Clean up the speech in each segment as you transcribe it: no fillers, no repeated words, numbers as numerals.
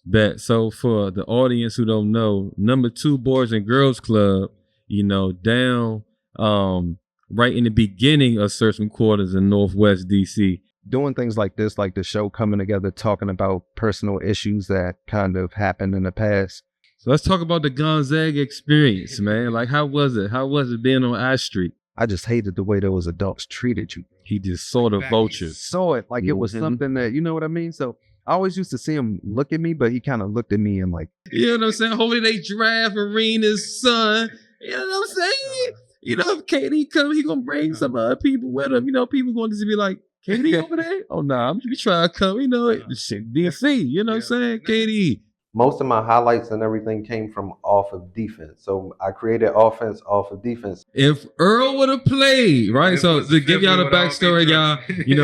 Bet. So for the audience who don't know, number 2 Boys and Girls Club, down right in the beginning of certain quarters in Northwest DC. Doing things like this, like the show coming together, talking about personal issues that kind of happened in the past. So let's talk about the Gonzaga experience, man. Like, how was it? How was it being on I Street? I just hated the way those adults treated you. He just saw the vultures. Saw it like it was something that, you know what I mean? So I always used to see him look at me, but he kind of looked at me and like, you know what I'm saying? Hopefully they draft Arena's son. You know what I'm saying? If KD come, he gonna bring some other people with him. People going to be like, KD over there? Oh, nah, I'm just trying to come. Shit, DNC. You know what I'm saying? KD. Most of my highlights and everything came from off of defense. So I created offense off of defense. If Earl would have played, right? So to give y'all the backstory, y'all,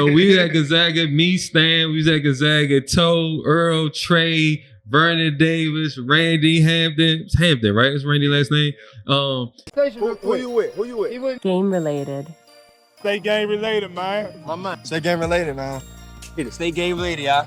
we was at Gonzaga, me, Stan, we was at Gonzaga, Toe, Earl, Trey, Vernon Davis, Randy Hampton. It's Hampton, right? That's Randy's last name. Who you with? Game related. Stay game related, man. My man. Stay game related, man. Stay game related, y'all.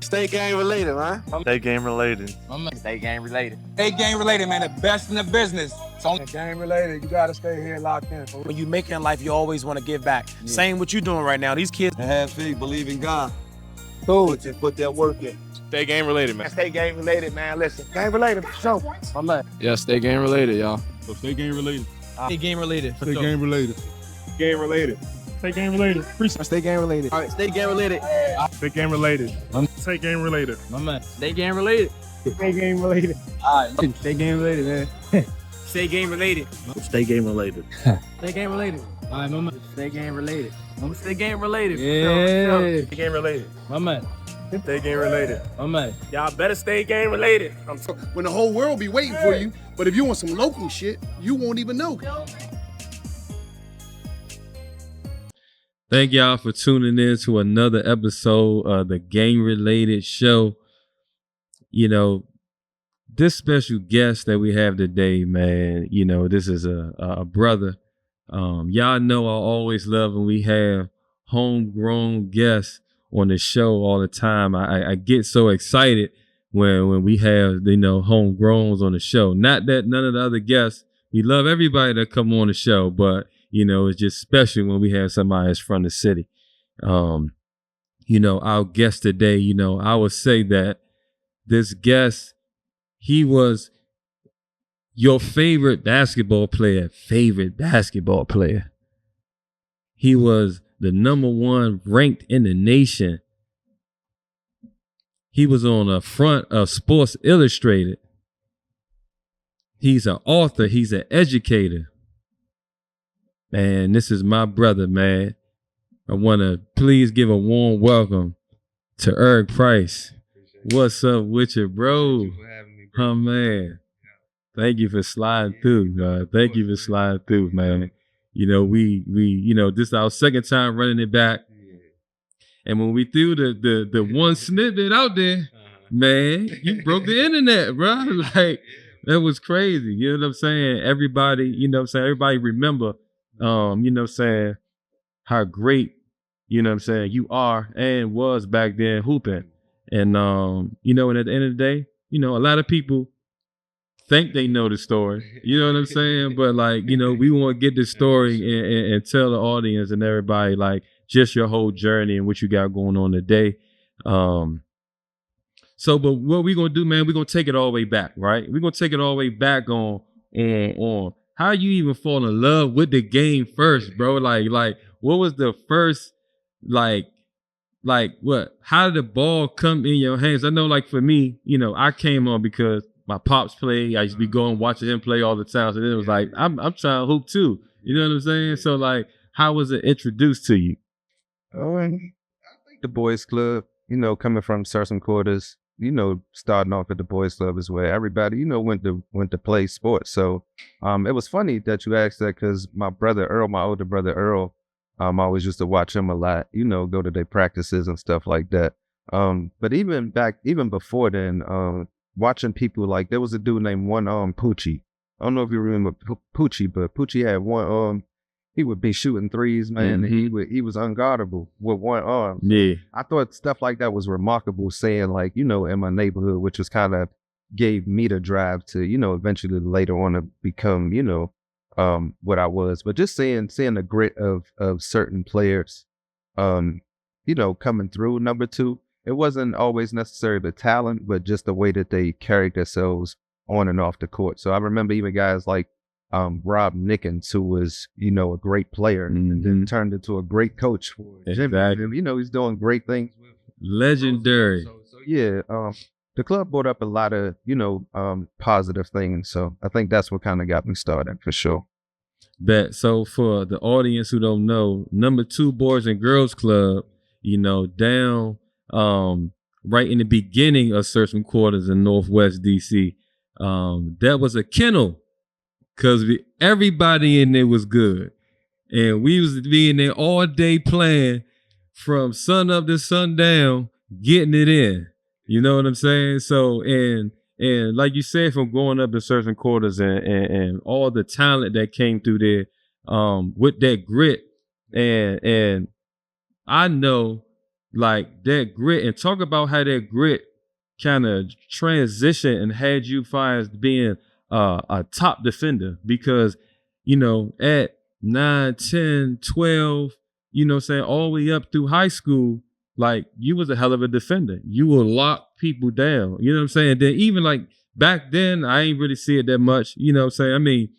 Stay game related, man. Stay game related. Stay game related. Stay game related, man. The best in the business. Stay game related. You gotta stay here locked in. When you make it in life, you always want to give back. Yeah. Same what you doing right now. These kids have faith, believe in God. Cool. Just put that work in. Stay game related, man. Stay game related, man. Listen, game related for sure. My man. Yeah, stay game related, y'all. So stay game related. Stay game related. Stay game related. Game related. Stay game related. Stay game related. All right, stay game related. Stay game related. Stay game related. My man. Stay game related. Stay game related. All right. Stay game related, man. Stay game related. Stay game related. Stay game related. All right, my man. Stay game related. Stay game related. Yeah. Stay game related. My man. Stay game related. My man. Y'all better stay game related. When the whole world be waiting for you, but if you want some local shit, you won't even know. Thank y'all for tuning in to another episode of the Game Related Show. This special guest that we have today, man, this is a brother. Y'all know I always love when we have homegrown guests on the show all the time. I get so excited when we have, homegrowns on the show. Not that none of the other guests, we love everybody that come on the show, but it's just special when we have somebody that's from the city. Our guest today, I would say that this guest, he was your favorite basketball player. He was the number 1 ranked in the nation. He was on the front of Sports Illustrated. He's an author. He's an educator. Man, this is my brother, man. I want to please give a warm welcome to Eric Price. What's up with you, bro? Thank you for having me, bro. Oh, man. Thank you for sliding through. Thank you for sliding through, man. We this is our second time running it back. And when we threw the one snippet out there, man, you broke the internet, bro. Like, that was crazy. You know what I'm saying? Everybody, everybody remember how great, you are and was back then hooping. And, and at the end of the day, a lot of people think they know the story. You know what I'm saying? But we want to get this story and tell the audience and everybody, just your whole journey and what you got going on today. But what we're going to do, man, we're going to take it all the way back, right? We're going to take it all the way back on how you even fall in love with the game first, bro. Like what was the first, what? How did the ball come in your hands? I know, for me, I came on because my pops played. I used to be going watching him play all the time. So then it was I'm trying to hoop too. You know what I'm saying? So how was it introduced to you? Oh, I think the boys club, coming from certain quarters, starting off at the boys club is where everybody, went to play sports. So it was funny that you asked that because my brother Earl, my older brother Earl, I always used to watch him a lot, go to their practices and stuff like that. But even before then, watching people, there was a dude named Poochie. I don't know if you remember Poochie, but Poochie had one arm he would be shooting threes, man. And he was unguardable with one arm. Yeah. I thought stuff like that was remarkable, saying like, you know, in my neighborhood, which was kind of gave me the drive to, you know, eventually later on to become, you know, what I was. But just seeing the grit of certain players, you know, coming through. Number two, it wasn't always necessarily the talent, but just the way that they carried themselves on and off the court. So I remember even guys like Rob Nickens, who was, you know, a great player and then turned into a great coach for Jimmy. Exactly. You know, he's doing great things. Legendary. So yeah, the club brought up a lot of, you know, positive things. So I think that's what kind of got me started for sure. So for the audience who don't know, number 2 Boys and Girls Club, you know, down right in the beginning of certain quarters in Northwest DC, that was a kennel because everybody in there was good. And we was being there all day playing from sun up to sundown, getting it in. You know what I'm saying? So, and like you said, from growing up in certain quarters and all the talent that came through there, with that grit, and I know like that grit, and talk about how that grit kind of transitioned and had you find being a top defender, because, you know, at 9, 10, 12, you know what I'm saying, all the way up through high school, like you was a hell of a defender. You will lock people down. You know what I'm saying? Then even like back then, I ain't really see it that much. You know what I'm saying? I mean,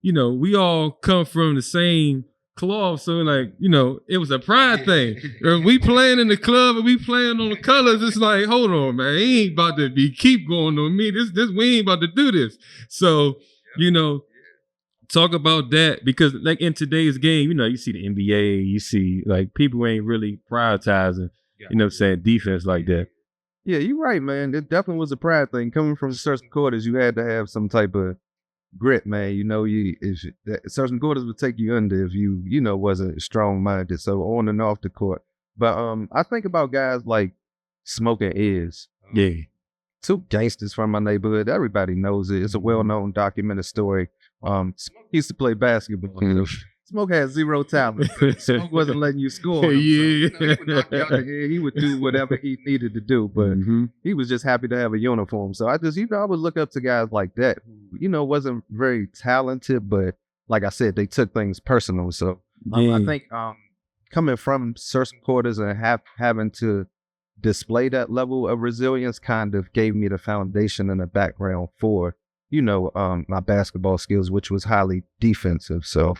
you know, we all come from the same cloth, so like, you know, it was a pride thing. If we playing in the club and we playing on the colors, it's like, hold on, man, he ain't about to keep going on me. This we ain't about to do this. So, you know, talk about that, because like in today's game, you know, you see the NBA, you see like people ain't really prioritizing, you know what I'm saying, defense like that. Yeah, you're right, man. It definitely was a pride thing. Coming from certain quarters, you had to have some type of grit, man. You know, certain quarters would take you under if you know, wasn't strong-minded. So on and off the court. But I think about guys like Smoke and Iz. Yeah. 2 gangsters from my neighborhood. Everybody knows it. It's a well-known documented story. Smoke used to play basketball. Smoke had zero talent. Smoke wasn't letting you score. Yeah. So, you know, he would knock you out the head. He would do whatever he needed to do, but he was just happy to have a uniform. So I just, you know, I would look up to guys like that who, you know, wasn't very talented, but like I said, they took things personal. So I think coming from certain quarters and having to display that level of resilience kind of gave me the foundation and the background for, you know, my basketball skills, which was highly defensive. So,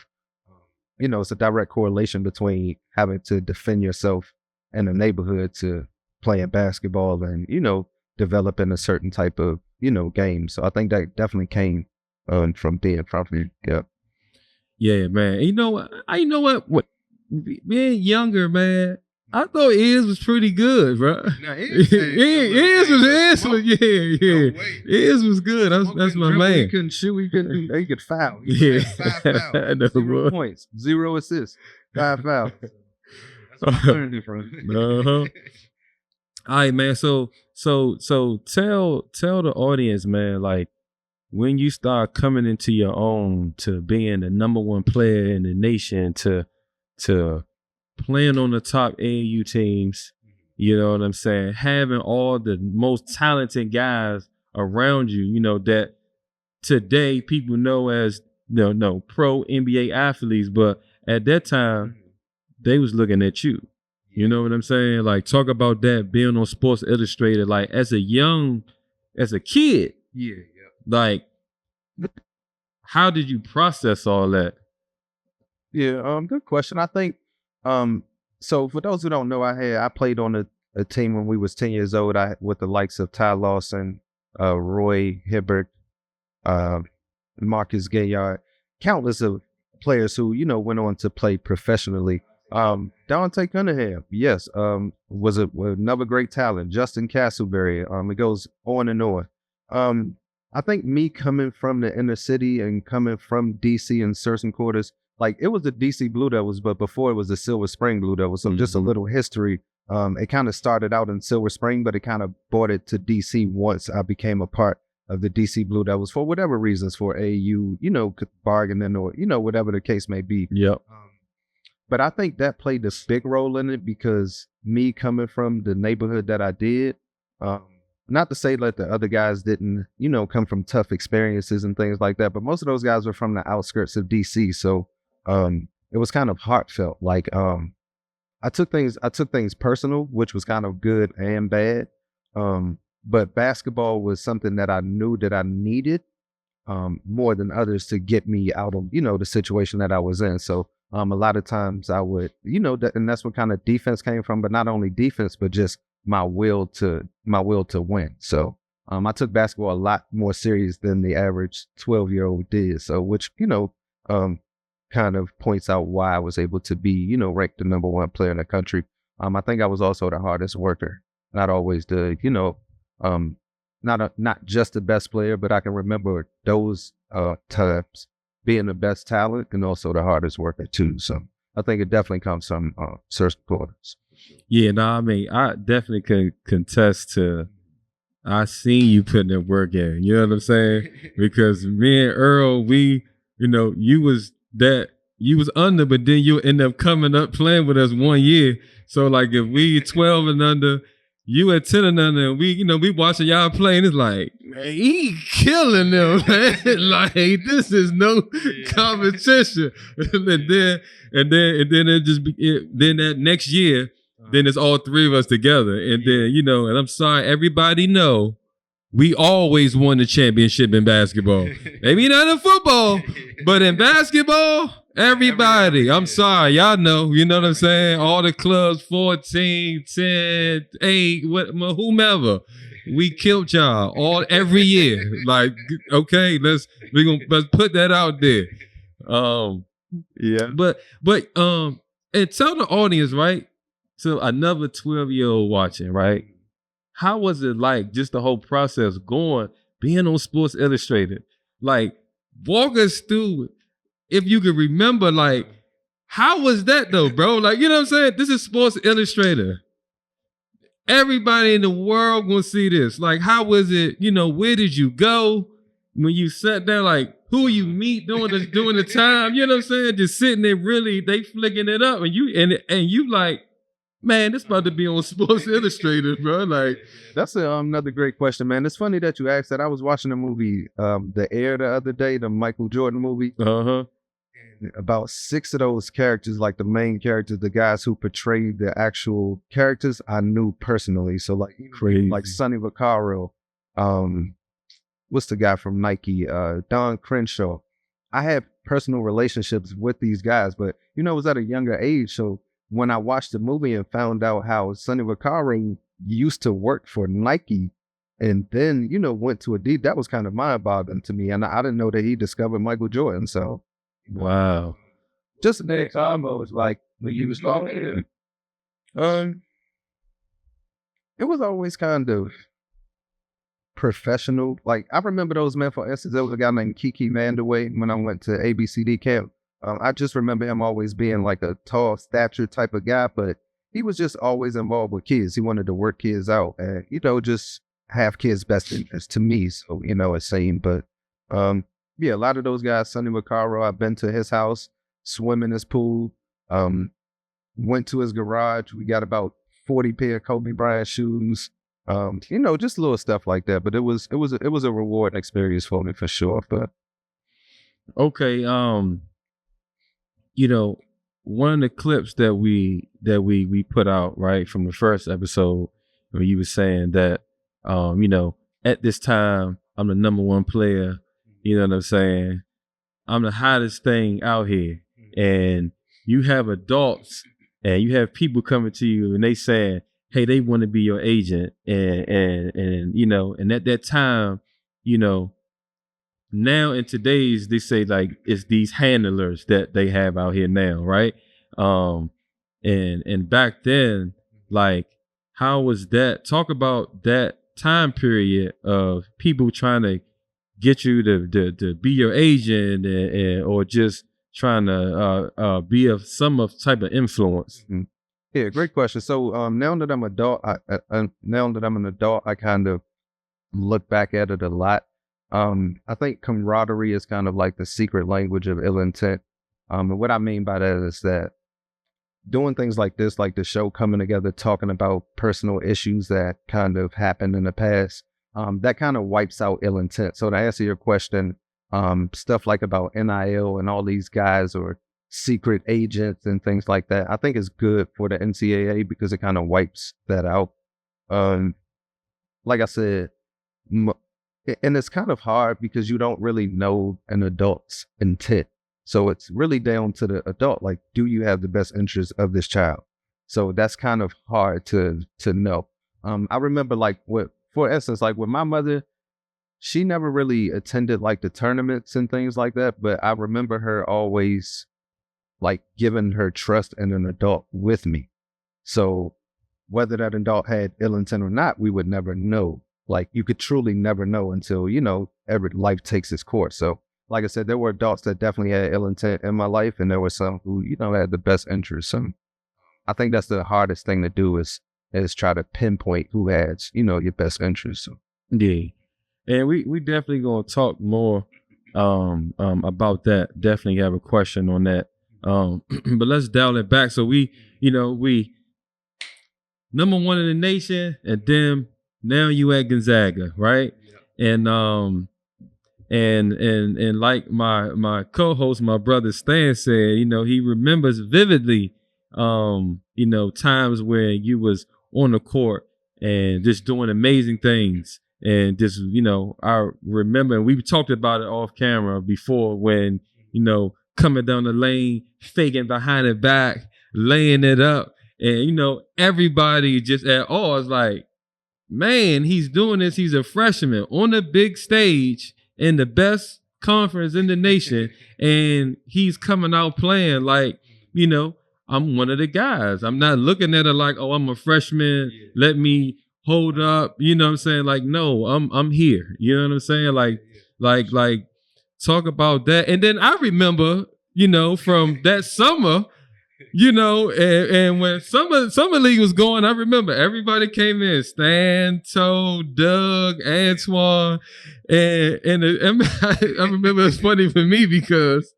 you know, it's a direct correlation between having to defend yourself in a neighborhood to playing basketball and, you know, developing a certain type of, you know, game. So I think that definitely came from being from. Yeah. Yeah, man. You know what? Being younger, man, I thought Iz was pretty good, bro. No, Iz was good. That's my man. He couldn't shoot. He could foul. Yeah. 5 fouls. 0 points. 0 assists. 5 fouls. That's what I learned it from. All right, man. So tell the audience, man, like when you start coming into your own, to being the number 1 player in the nation, to playing on the top AAU teams, you know what I'm saying, having all the most talented guys around you, you know, that today people know as no pro NBA athletes, but at that time they was looking at you. You know what I'm saying? Like, talk about that, being on Sports Illustrated, like as a kid. Yeah. Like, how did you process all that? Yeah, good question. I think so for those who don't know, I played on a team when we was 10 years old, with the likes of Ty Lawson, Roy Hibbert, Marcus Gayard, countless of players who, you know, went on to play professionally. Dante Cunningham, yes, was another great talent. Justin Castleberry, it goes on and on. I think me coming from the inner city and coming from DC in certain quarters, like it was the DC Blue Devils, but before it was the Silver Spring Blue Devils. So just a little history. It kind of started out in Silver Spring, but it kind of brought it to DC once I became a part of the DC Blue Devils for whatever reasons, for AU, you know, bargaining or, you know, whatever the case may be. Yep. But I think that played a big role in it because me coming from the neighborhood that I did, not to say that the other guys didn't, come from tough experiences and things like that, but most of those guys were from the outskirts of DC. So it was kind of heartfelt. Like I took things personal, which was kind of good and bad. But basketball was something that I knew that I needed more than others to get me out of, the situation that I was in. So a lot of times I would, and that's what kind of defense came from, but not only defense, but just my will to win. So I took basketball a lot more serious than the average 12-year-old did. So which, kind of points out why I was able to be, ranked the number 1 player in the country. I think I was also the hardest worker, not always the, not just the best player, but I can remember those times being the best talent and also the hardest worker too. So I think it definitely comes from certain quarters. Yeah, no, I mean, I definitely can contest to. I seen you putting in work in. You know what I'm saying? Because me and Earl, we, you was under, but then you end up coming up playing with us 1 year. So like if we 12 and under, you at 10 and under, and we watching y'all play, and it's like, man, he killing them, man. Like this is no competition. and then it just then that next year, then it's all 3 of us together, and then and I'm sorry, everybody know. We always won the championship in basketball. Maybe not in football, but in basketball, everybody. I'm sorry, y'all know. You know what I'm saying? All the clubs, 14, 10, 8, whomever. We killed y'all every year. Like, okay, let's put that out there. Yeah. But and tell the audience, right? So another 12-year-old watching, right? How was it like just the whole process being on Sports Illustrated? Like, walk us through, if you could remember, like, how was that though, bro? Like, you know what I'm saying? This is Sports Illustrated. Everybody in the world gonna see this. Like, how was it? Where did you go when you sat there? Like, who you meet during the time? You know what I'm saying? Just sitting there, really, they flicking it up, and you like, man, this about to be on Sports Illustrated, bro. Like, that's another great question, man. It's funny that you asked that. I was watching the movie, The Air, the other day, the Michael Jordan movie. And about 6 of those characters, like the main characters, the guys who portrayed the actual characters, I knew personally. So like, like Sonny Vaccaro, what's the guy from Nike? Don Crenshaw. I had personal relationships with these guys, but it was at a younger age. So when I watched the movie and found out how Sonny Vaccaro used to work for Nike and then, went to Adidas, that was kind of mind-boggling to me. And I didn't know that he discovered Michael Jordan. So, wow. Just an example was like, when you was talking, it was always kind of professional. Like, I remember those men, for instance, there was a guy named Kiki Vandaway when I went to ABCD camp. I just remember him always being like a tall stature type of guy, but he was just always involved with kids. He wanted to work kids out and, just have kids' best interest to me. So, it's saying, but yeah, a lot of those guys, Sonny Vaccaro, I've been to his house, swim in his pool, went to his garage. We got about 40 pair of Kobe Bryant shoes, just little stuff like that. But it was a rewarding experience for me for sure. But okay, one of the clips that we put out, right, from the first episode, where you were saying that, at this time, I'm the number 1 player, you know what I'm saying? I'm the hottest thing out here. And you have adults and you have people coming to you and they saying, hey, they want to be your agent. And at that time, now in today's, they say like it's these handlers that they have out here now, right? And back then, like, how was that? Talk about that time period of people trying to get you to be your agent or just trying to be of some type of influence. Mm-hmm. Yeah, great question. So now that I'm an adult, I kind of look back at it a lot. I think camaraderie is kind of like the secret language of ill intent. And what I mean by that is that doing things like this, like the show coming together, talking about personal issues that kind of happened in the past, that kind of wipes out ill intent. So to answer your question, stuff like about NIL and all these guys or secret agents and things like that, I think is good for the NCAA because it kind of wipes that out. Like I said, and it's kind of hard because you don't really know an adult's intent. So it's really down to the adult. Like, do you have the best interest of this child? So that's kind of hard to know. I remember for instance, like with my mother, she never really attended like the tournaments and things like that. But I remember her always like giving her trust in an adult with me. So whether that adult had ill intent or not, we would never know. Like you could truly never know until, every life takes its course. So like I said, there were adults that definitely had ill intent in my life, and there were some who, had the best interest. So I think that's the hardest thing to do is try to pinpoint who has, your best interest. So. Yeah. And we definitely gonna talk more about that. Definitely have a question on that. But let's dial it back. So we number one in the nation, and then now you at Gonzaga, right? Yeah. And like my co-host, my brother Stan said, he remembers vividly, times where you was on the court and just doing amazing things. And just, I remember, and we talked about it off camera before when, coming down the lane, faking behind the back, laying it up. And, everybody just at all is like, man, he's doing this. He's a freshman on the big stage in the best conference in the nation. And he's coming out playing like, I'm one of the guys. I'm not looking at it like, oh, I'm a freshman. Let me hold up. You know what I'm saying? Like, no, I'm here. You know what I'm saying? Like talk about that. And then I remember, from that summer, and when summer league was going, I remember everybody came in, Stan, Toe, Doug, Antoine, and I remember it's funny for me because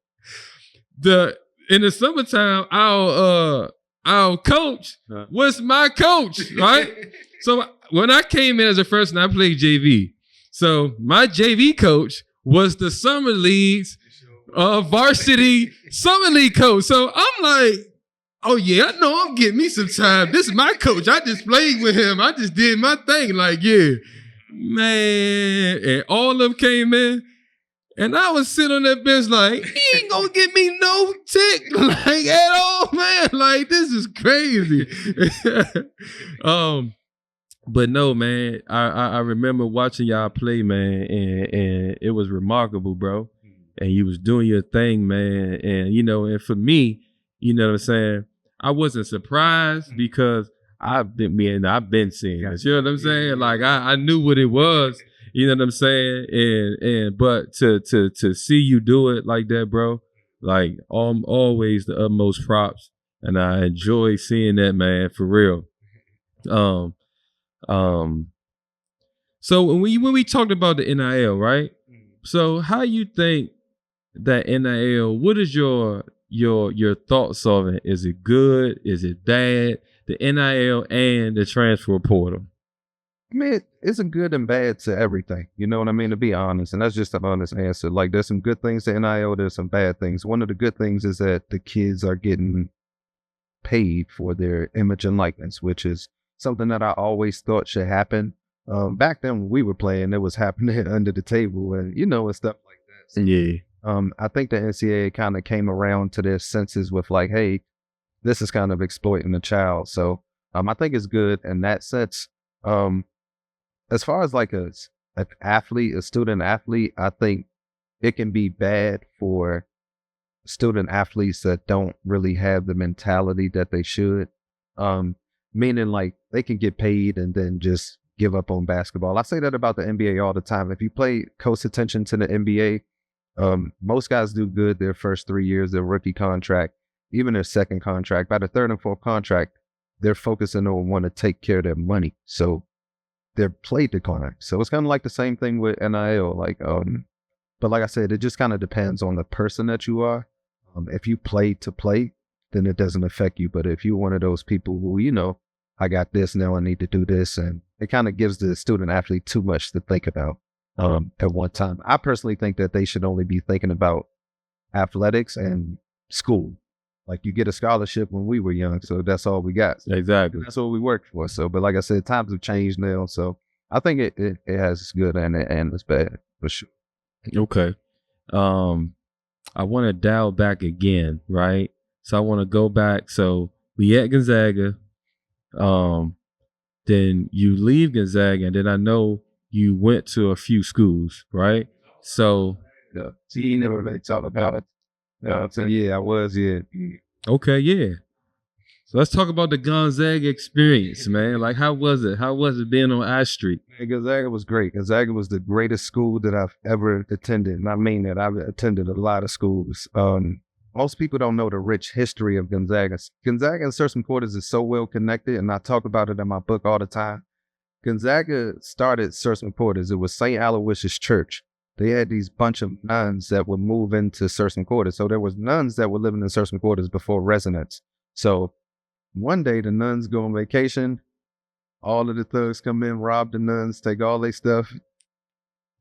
in the summertime, our coach was my coach, right? So when I came in as a freshman, I played JV. So my JV coach was the summer league's varsity summer league coach. So I'm like, oh yeah, I know I'm getting me some time. This is my coach. I just played with him. I just did my thing. Like, yeah, man. And all of them came in. And I was sitting on that bench like, he ain't gonna get me no tick, like, at all, man. Like, this is crazy. But no, man, I remember watching y'all play, man, and it was remarkable, bro. And you was doing your thing, man. And, and for me, you know what I'm saying, I wasn't surprised because I've been seeing this. You know what I'm saying? Like, I knew what it was. You know what I'm saying? And but to see you do it like that, bro, like always the utmost props. And I enjoy seeing that, man, for real. So when we talked about the NIL, right? So how you think that NIL, what is your thoughts of it? Is it good? Is it bad? The NIL and the transfer portal. I mean, it's a good and bad to everything. You know what I mean? To be honest. And that's just an honest answer. Like, there's some good things to NIL. There's some bad things. One of the good things is that the kids are getting paid for their image and likeness, which is something that I always thought should happen. Back then when we were playing, it was happening under the table and, and stuff like that. So, yeah. I think the NCAA kind of came around to their senses with like, hey, this is kind of exploiting the child. So I think it's good in that sense. As far as like a student athlete, I think it can be bad for student athletes that don't really have the mentality that they should. Meaning like they can get paid and then just give up on basketball. I say that about the NBA all the time. If you pay close attention to the NBA, most guys do good their first 3 years, their rookie contract, even their second contract. By the third and fourth contract, they're focusing on want to take care of their money. So their play decline. So it's kind of like the same thing with NIL. Like, but like I said, it just kind of depends on the person that you are. If you play to play, then it doesn't affect you. But if you're one of those people who, I got this, now I need to do this, and it kind of gives the student athlete too much to think about at one time. I personally think that they should only be thinking about athletics and school. Like, you get a scholarship when we were young, so that's all we got. Exactly. That's what we worked for. So, but like I said, times have changed now. So I think it has its good and its bad for sure. Okay. I want to dial back again, right? So I want to go back. So we at Gonzaga. Then you leave Gonzaga, and then I know you went to a few schools, right? So Yeah. See, he never really talked about it. So yeah, I was, yeah. okay, yeah. So let's talk about the Gonzaga experience, man. Like, how was it? How was it being on I Street? Gonzaga was great. Gonzaga was the greatest school that I've ever attended. And I mean that. I've attended a lot of schools. Most people don't know the rich history of Gonzaga. Gonzaga and Certain Quarters is so well connected, and I talk about it in my book all the time. Gonzaga started Certain Quarters. It was St. Aloysius Church. They had these bunch of nuns that would move into Certain Quarters. So there was nuns that were living in Certain Quarters before residents. So one day the nuns go on vacation. All of the thugs come in, rob the nuns, take all their stuff.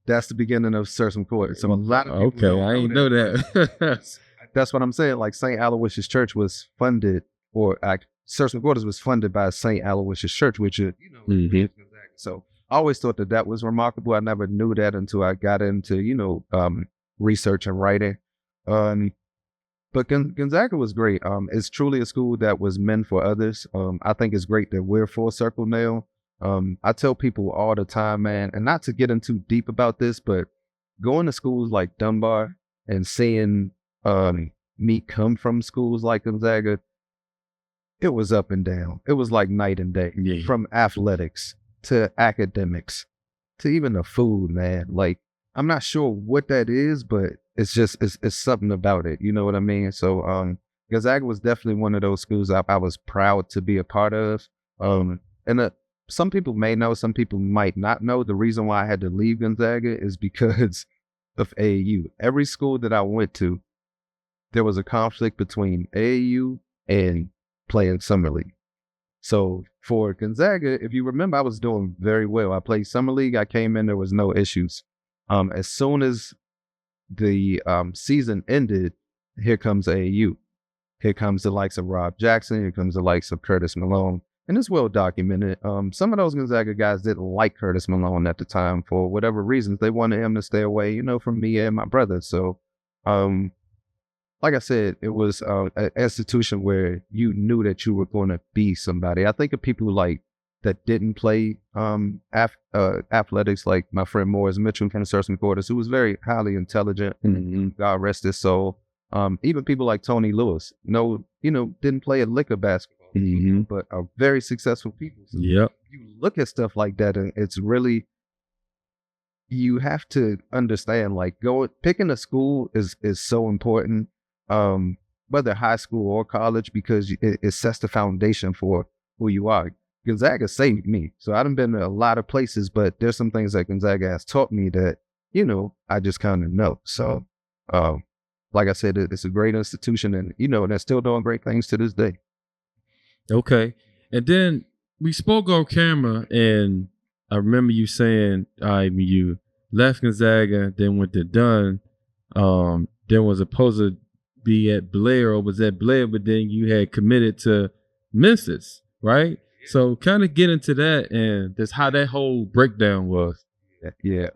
That's the beginning of Certain Quarters. So a lot of people Okay, I didn't know that. That's what I'm saying. Like, St. Aloysius Church was funded, or Certain Quarters was funded by St. Aloysius Church, which is, So I always thought that was remarkable. I never knew that until I got into, research and writing. But Gonzaga was great. It's truly a school that was meant for others. I think it's great that we're full circle now. I tell people all the time, man, and not to get in too deep about this, but going to schools like Dunbar and seeing me come from schools like Gonzaga, it was up and down. It was like night and day. Yeah. From athletics to academics to even the food, man. Like, I'm not sure what that is, but it's just, it's something about it. You know what I mean? So Gonzaga was definitely one of those schools I was proud to be a part of. And some people may know, some people might not know. The reason why I had to leave Gonzaga is because of AAU. Every school that I went to, there was a conflict between AAU and playing Summer League. So for Gonzaga, if you remember, I was doing very well. I played Summer League. I came in, there was no issues. As soon as the season ended, here comes AAU. Here comes the likes of Rob Jackson. Here comes the likes of Curtis Malone. And it's well documented. Some of those Gonzaga guys didn't like Curtis Malone at the time for whatever reasons. They wanted him to stay away, from me and my brother. So, like I said, it was an institution where you knew that you were going to be somebody. I think of people like that didn't play athletics, like my friend Morris Mitchell from Certain Quarters, who was very highly intelligent. God rest his soul. Even people like Tony Lewis, didn't play a lick of basketball, but are very successful people. So Yep. you look at stuff like that, and it's really, you have to understand, like, picking a school is so important, whether high school or college, because it sets the foundation for who you are. Gonzaga saved me. So I done been to a lot of places, but there's some things that Gonzaga has taught me that, I just kind of know. So, like I said, it's a great institution, and, they're still doing great things to this day. Okay. And then we spoke on camera, and I remember you saying you left Gonzaga, then went to Dunn, then was supposed to be at Blair, or was at Blair, but then you had committed to Memphis, right? So kind of get into that and just how that whole breakdown was. Yeah.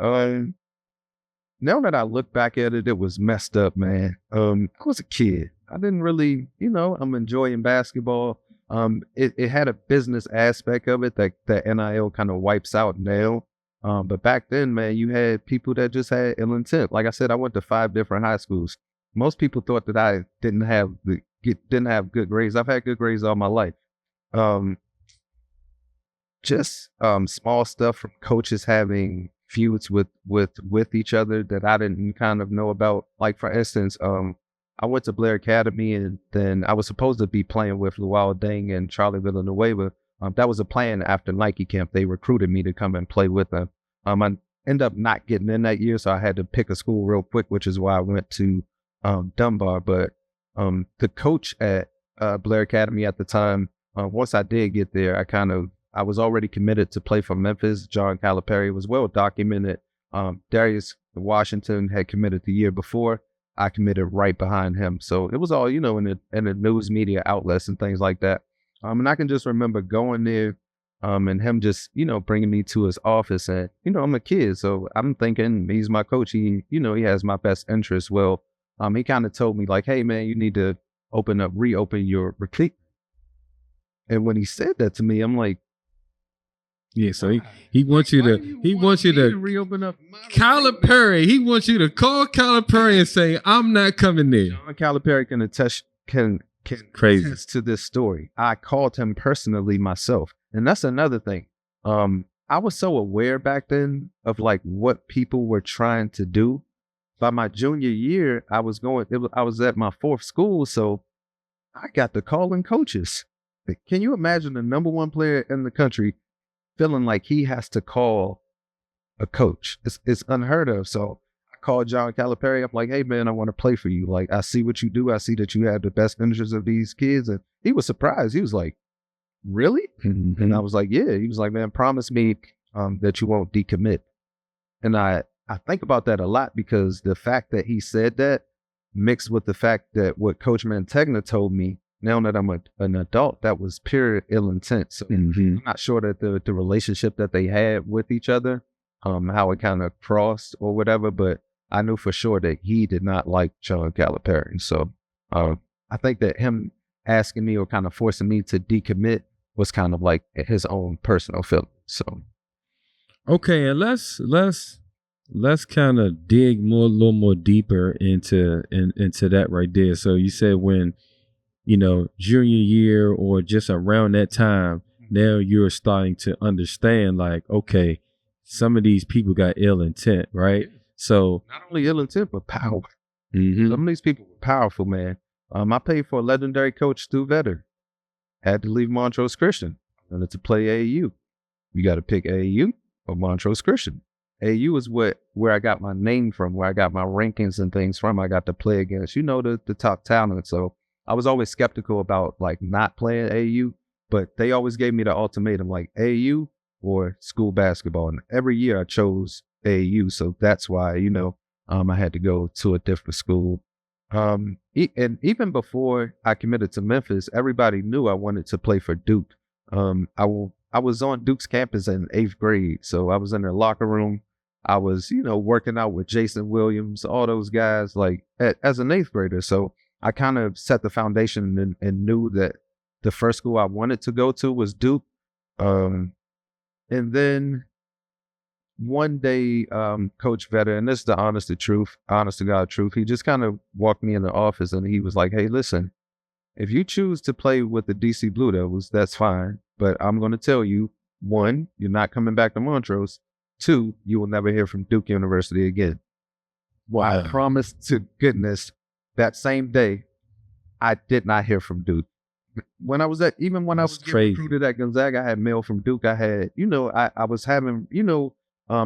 Now that I look back at it, it was messed up, man. I was a kid. I didn't really, I'm enjoying basketball. It had a business aspect of it that NIL kind of wipes out now. But back then, man, you had people that just had ill intent. Like I said, I went to 5 different high schools. Most people thought that I didn't have good grades. I've had good grades all my life. Just small stuff from coaches having feuds with each other that I didn't kind of know about. Like, for instance, I went to Blair Academy, and then I was supposed to be playing with Luau Deng and Charlie Villanueva. That was a plan after Nike camp. They recruited me to come and play with them. I ended up not getting in that year, so I had to pick a school real quick, which is why I went to Dunbar. But the coach at Blair Academy at the time. Once I did get there, I was already committed to play for Memphis. John Calipari was well documented. Darius Washington had committed the year before. I committed right behind him. So it was all, in the news media outlets and things like that. And I can just remember going there and him just, bringing me to his office. And, I'm a kid, so I'm thinking he's my coach. He has my best interest. Well, he kind of told me like, hey, man, you need to reopen your recruit. And when he said that to me, I'm like, yeah, so he wants you to reopen up Calipari. He wants you to call Calipari and say, I'm not coming there. John Calipari can attest to this story. I called him personally myself. And that's another thing. I was so aware back then of like what people were trying to do. By my junior year, I was at my fourth school, so I got to calling coaches. Can you imagine the number one player in the country feeling like he has to call a coach? It's unheard of. So I called John Calipari. I'm like, hey, man, I want to play for you. Like, I see what you do. I see that you have the best interests of these kids. And he was surprised. He was like, really? Mm-hmm. And I was like, yeah. He was like, man, promise me that you won't decommit. And I think about that a lot because the fact that he said that mixed with the fact that what Coach Mantegna told me, now that I'm an adult, that was pure ill intent. So I'm not sure that the relationship that they had with each other, how it kind of crossed or whatever, but I knew for sure that he did not like John Calipari. So I think that him asking me or kind of forcing me to decommit was kind of like his own personal feeling. So okay, and let's kind of dig a little more deeper into that right there. So you said when junior year or just around that time, now you're starting to understand like, okay, some of these people got ill intent, right? So not only ill intent, but power. Mm-hmm. Some of these people were powerful, man. I played for a legendary coach, Stu Vetter. Had to leave Montrose Christian. I wanted to play AAU. You got to pick AAU or Montrose Christian. AAU is where I got my name from, where I got my rankings and things from. I got to play against, the top talent. So I was always skeptical about like not playing AAU, but they always gave me the ultimatum, like AAU or school basketball. And every year I chose AAU. So that's why, I had to go to a different school. And even before I committed to Memphis, everybody knew I wanted to play for Duke. I was on Duke's campus in 8th grade. So I was in their locker room. I was, working out with Jason Williams, all those guys, like as an 8th grader. So I kind of set the foundation and knew that the first school I wanted to go to was Duke. And then one day, Coach Vetter, and this is the honest to God truth, he just kind of walked me in the office and he was like, hey, listen, if you choose to play with the DC Blue Devils, that's fine. But I'm going to tell you, 1, you're not coming back to Montrose. 2, you will never hear from Duke University again. Wow. I promise to goodness, that same day, I did not hear from Duke. When I was getting recruited at Gonzaga, I had mail from Duke. I had, I was having,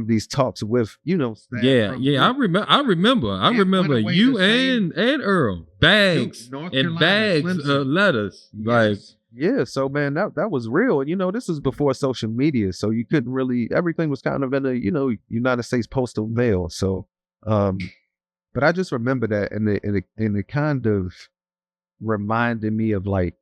these talks with, yeah. I remember you and Earl bags and bags of letters. Yes. Like, yeah. So man, that was real. This is before social media, so you couldn't really. Everything was kind of in the United States postal mail. So, but I just remember that, and it kind of reminded me of like,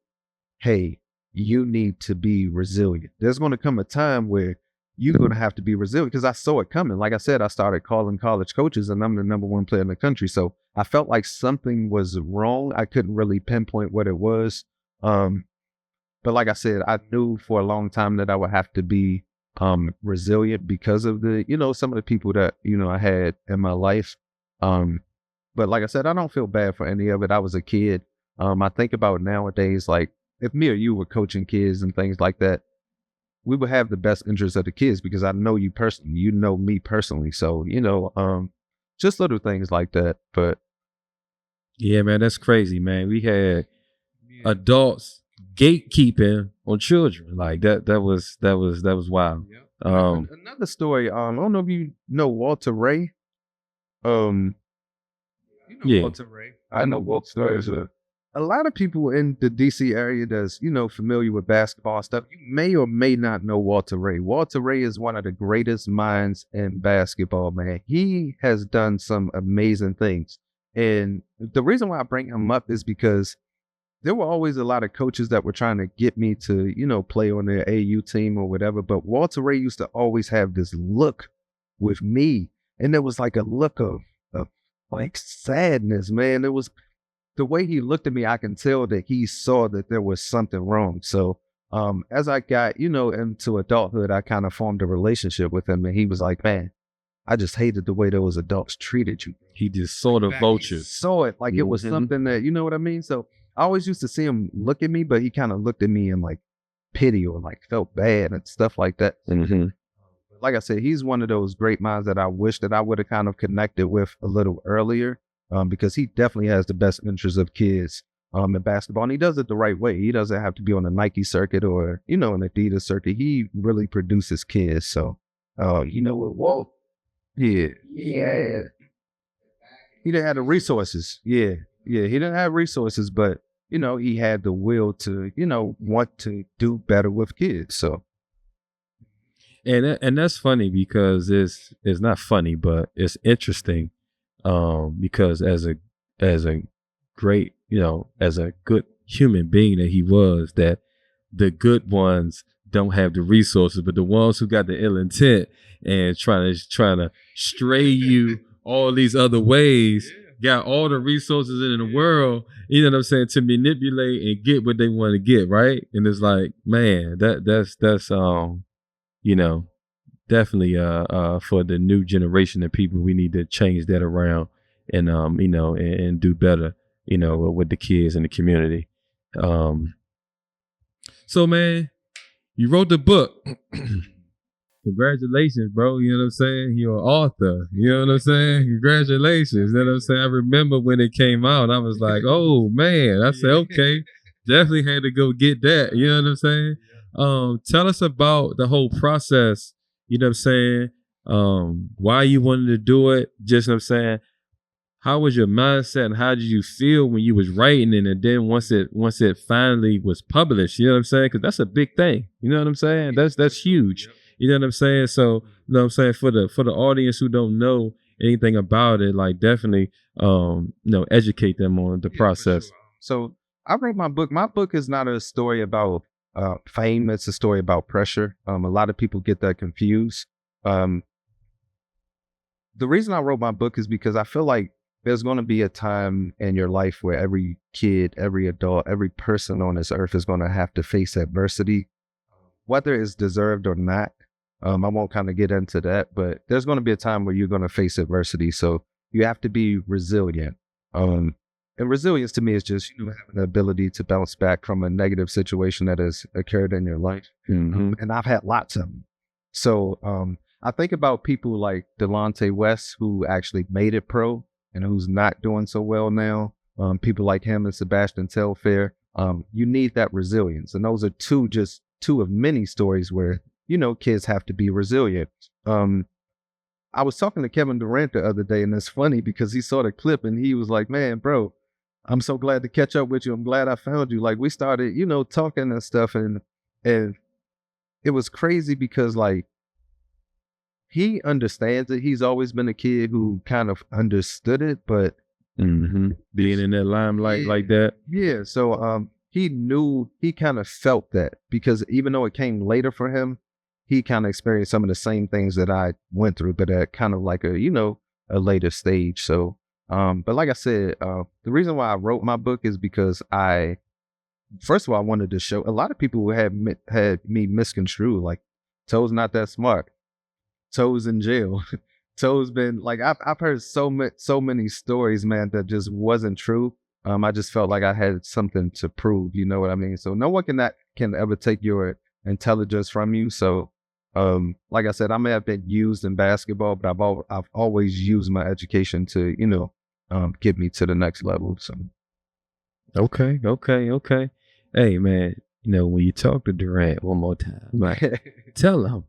hey, you need to be resilient. There's going to come a time where you're going to have to be resilient, because I saw it coming. Like I said, I started calling college coaches and I'm the number one player in the country. So I felt like something was wrong. I couldn't really pinpoint what it was. But like I said, I knew for a long time that I would have to be resilient because of the, some of the people that, I had in my life. But like I said, I don't feel bad for any of it. I was a kid. I think about nowadays, like if me or you were coaching kids and things like that, we would have the best interests of the kids because I know you personally, you know me personally. So, just little things like that. But yeah, man, that's crazy, man. We had adults gatekeeping on children. Like that was wild. Yeah. Another story, I don't know if you know Walter Ray. Yeah. Walter Ray. I know Walter Ray is a lot of people in the DC area that's, familiar with basketball stuff, you may or may not know Walter Ray. Walter Ray is one of the greatest minds in basketball, man. He has done some amazing things. And the reason why I bring him up is because there were always a lot of coaches that were trying to get me to, play on their AU team or whatever. But Walter Ray used to always have this look with me. And there was like a look of like sadness, man. It was the way he looked at me. I can tell that he saw that there was something wrong. So as I got, into adulthood, I kind of formed a relationship with him. And he was like, man, I just hated the way those adults treated you. He just saw the vultures. Saw it like it was something that, you know what I mean? So I always used to see him look at me, but he kind of looked at me in like pity or like felt bad and stuff like that. Mm-hmm. Like I said, he's one of those great minds that I wish that I would have kind of connected with a little earlier, because he definitely has the best interests of kids in basketball, and he does it the right way. He doesn't have to be on a Nike circuit or, an Adidas circuit. He really produces kids. So, Walt, yeah. He didn't have the resources. Yeah, he didn't have resources, but he had the will to, want to do better with kids. So, and that's funny because it's not funny, but it's interesting, because as a great, as a good human being that he was, that the good ones don't have the resources, but the ones who got the ill intent and trying to stray you all these other ways, got all the resources in the world, you know what I'm saying, to manipulate and get what they want to get, right? And it's like, man, that's definitely for the new generation of people, we need to change that around and and do better, with the kids in the community. So man, you wrote the book. Congratulations, bro. You know what I'm saying? You're an author. You know what I'm saying? Congratulations. You know what I'm saying? I remember when it came out, I was like, oh man. I said, okay, definitely had to go get that. You know what I'm saying? Tell us about the whole process. You know what I'm saying? Why you wanted to do it. Just, you know what I'm saying? How was your mindset and how did you feel when you was writing it? And then once it finally was published, you know what I'm saying? Cause that's a big thing. You know what I'm saying? That's huge. You know what I'm saying? So, you know what I'm saying? For the audience who don't know anything about it, like definitely, educate them on the process. Sure. So I wrote my book. My book is not a story about fame. It's a story about pressure. A lot of people get that confused. The reason I wrote my book is because I feel like there's going to be a time in your life where every kid, every adult, every person on this earth is going to have to face adversity, whether it's deserved or not. I won't kind of get into that, but there's going to be a time where you're going to face adversity. So you have to be resilient. And resilience to me is just having the ability to bounce back from a negative situation that has occurred in your life. Mm-hmm. And I've had lots of them. So I think about people like Delonte West, who actually made it pro and who's not doing so well now. People like him and Sebastian Telfair. You need that resilience. And those are two of many stories where, kids have to be resilient. I was talking to Kevin Durant the other day, and it's funny because he saw the clip and he was like, man, bro, I'm so glad to catch up with you. I'm glad I found you. Like we started, talking and stuff. And it was crazy because like, he understands it. He's always been a kid who kind of understood it, but being in that limelight like that. Yeah. So he kind of felt that because even though it came later for him, he kind of experienced some of the same things that I went through, but at kind of like a later stage. So, but like I said, the reason why I wrote my book is because first of all, I wanted to show a lot of people who had me misconstrued, like Toe's not that smart. Toe's in jail. Toe's been like, I've heard so many stories, man, that just wasn't true. I just felt like I had something to prove, you know what I mean? So no one can ever take your intelligence from you. So, like I said, I may have been used in basketball, but I've always used my education to, get me to the next level. So. Okay. Hey man, when you talk to Durant one more time, like, tell him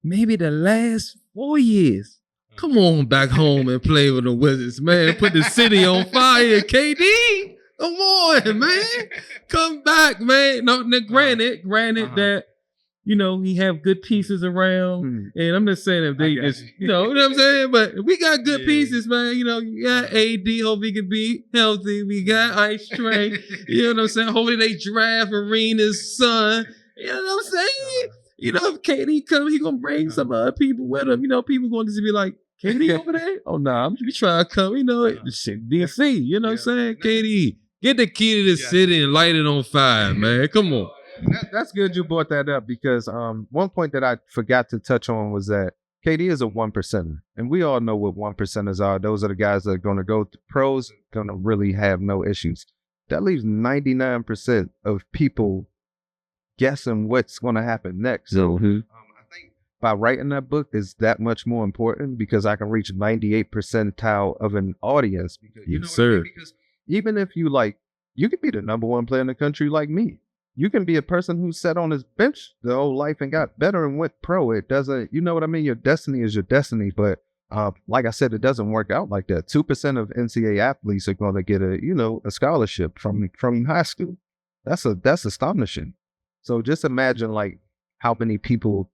maybe the last 4 years Come on back home and play with the Wizards, man. Put the city on fire, KD. Come on, man. Come back, man. No, granted that, you know, he have good pieces around. And I'm just saying if they just, you know what I'm saying? But we got good pieces, man. You know, you got AD, hope he can be healthy. We got Ice Train. You know what I'm saying? Hopefully they draft Arena's son. You know what I'm saying? You know, if KD come, he gonna bring some other people with him. You know, people going to just be like, KD over there? Oh, nah, I'm just trying to come. You know, shit, DC. You know what I'm saying? KD, get the key to the city and light it on fire, man. Come on. That's good you brought that up because one point that I forgot to touch on was that KD is a 1%er. And we all know what 1%ers are. Those are the guys that are going to go to pros, going to really have no issues. That leaves 99% of people guessing what's going to happen next. So I think by writing that book is that much more important because I can reach 98 percentile of an audience. Because, you know what I mean? Because even if you could be the number one player in the country like me. You can be a person who sat on his bench the whole life and got better and went pro. It doesn't, you know what I mean? Your destiny is your destiny. But like I said, it doesn't work out like that. 2% of NCAA athletes are going to get a scholarship from high school. That's astonishing. So just imagine like how many people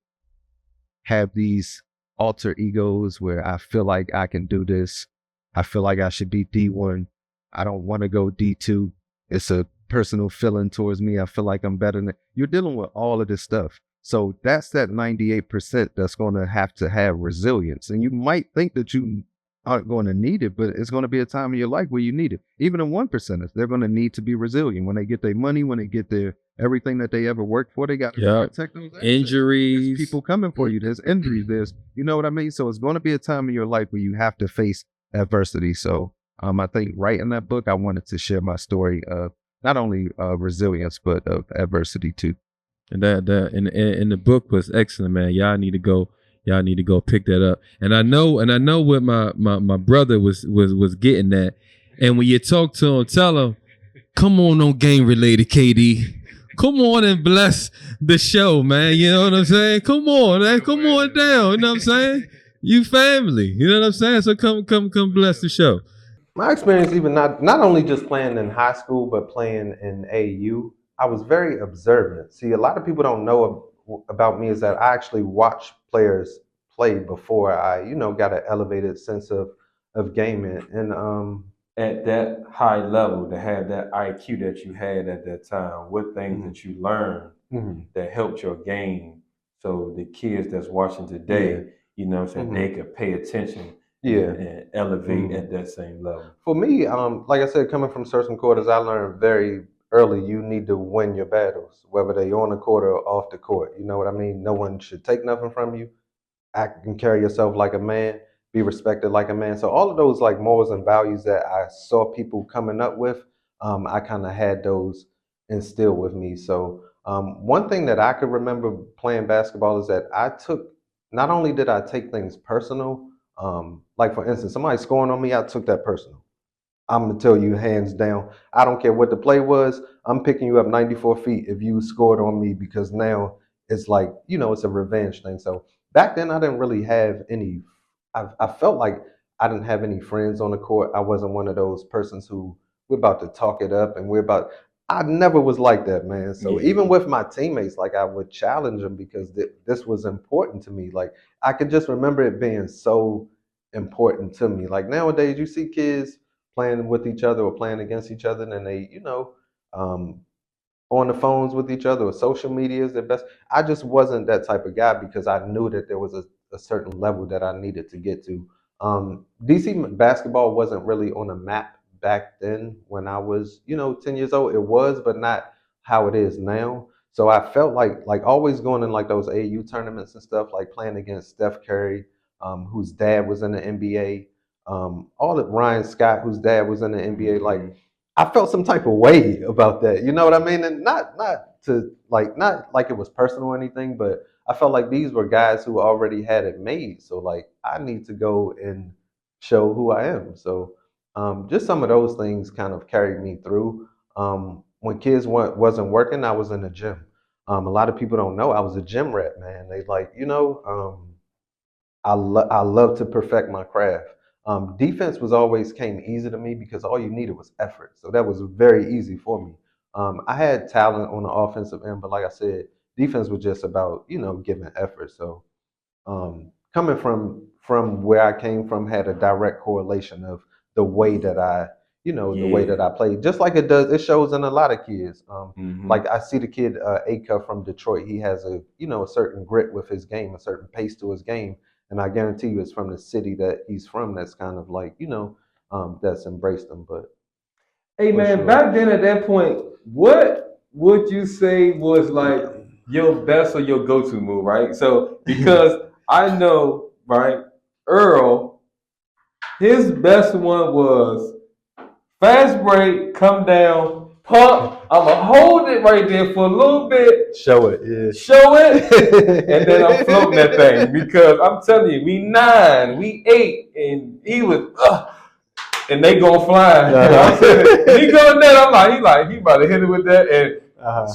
have these alter egos where I feel like I can do this. I feel like I should be D1. I don't want to go D2. It's a personal feeling towards me. I feel like I'm better than you're dealing with all of this stuff. So that's that 98% that's going to have resilience. And you might think that you aren't going to need it, but it's going to be a time in your life where you need it. Even in 1%ers, they're going to need to be resilient when they get their money, when they get their everything that they ever worked for. They got to protect those assets. Injuries. There's people coming for you. There's injuries. There's, you know what I mean? So it's going to be a time in your life where you have to face adversity. So I think writing that book, I wanted to share my story of not only resilience, but of adversity too. And and the book was excellent, man. Y'all need to go pick that up. And I know what my brother was getting at. And when you talk to him, tell him, come on game related, KD. Come on and bless the show, man. You know what I'm saying? Come on, man. Come on down. You know what I'm saying? You family. You know what I'm saying? So come bless the show. My experience, even not only just playing in high school, but playing in AU, I was very observant. See, a lot of people don't know about me is that I actually watch players play before I, got an elevated sense of gaming. And at that high level, to have that IQ that you had at that time, what things that you learned that helped your game, so the kids that's watching today, they could pay attention. And elevate at that same level. For me, like I said, coming from certain quarters, I learned very early you need to win your battles, whether they're on the court or off the court. You know what I mean? No one should take nothing from you. Act and carry yourself like a man. Be respected like a man. So all of those like morals and values that I saw people coming up with, I kind of had those instilled with me. So one thing that I could remember playing basketball is that not only did I take things personal, like for instance, somebody scoring on me, I took that personal. I'm gonna tell you hands down, I don't care what the play was, I'm picking you up 94 feet if you scored on me, because now it's like, it's a revenge thing. So back then I didn't really have any, I felt like I didn't have any friends on the court. I wasn't one of those persons who we're about to talk it up and I never was like that, man. So even with my teammates, like I would challenge them because this was important to me. Like I could just remember it being so important to me. Like nowadays, you see kids playing with each other or playing against each other, and they, on the phones with each other or social media is their best. I just wasn't that type of guy because I knew that there was a certain level that I needed to get to. DC basketball wasn't really on a map back then when I was, 10 years old. It was, but not how it is now. So I felt like always going in like those AU tournaments and stuff, like playing against Steph Curry, whose dad was in the NBA, all of Ryan Scott, whose dad was in the NBA. Like I felt some type of way about that. You know what I mean? And not like it was personal or anything, but I felt like these were guys who already had it made. So like I need to go and show who I am. So just some of those things kind of carried me through. When kids wasn't working, I was in the gym. A lot of people don't know I was a gym rat, man. They like, I love to perfect my craft. Defense was always came easy to me because all you needed was effort. So that was very easy for me. I had talent on the offensive end, but like I said, defense was just about, giving effort. So coming from where I came from had a direct correlation of the way that the way that I played, just like it shows in a lot of kids. Like I see the kid Aka from Detroit. He has a certain grit with his game, a certain pace to his game, and I guarantee you, it's from the city that he's from. That's kind of like that's embraced him. But hey man, sure. back then at that point, what would you say was like your best or your go-to move, right? So because I know, right, Earl, his best one was fast break, come down, pump. I'ma hold it right there for a little bit. Show it, yeah. Show it, and then I'm floating that thing because I'm telling you, we 9, we 8, and he was, and they go flying. He going there, I'm like, he about to hit it with that, and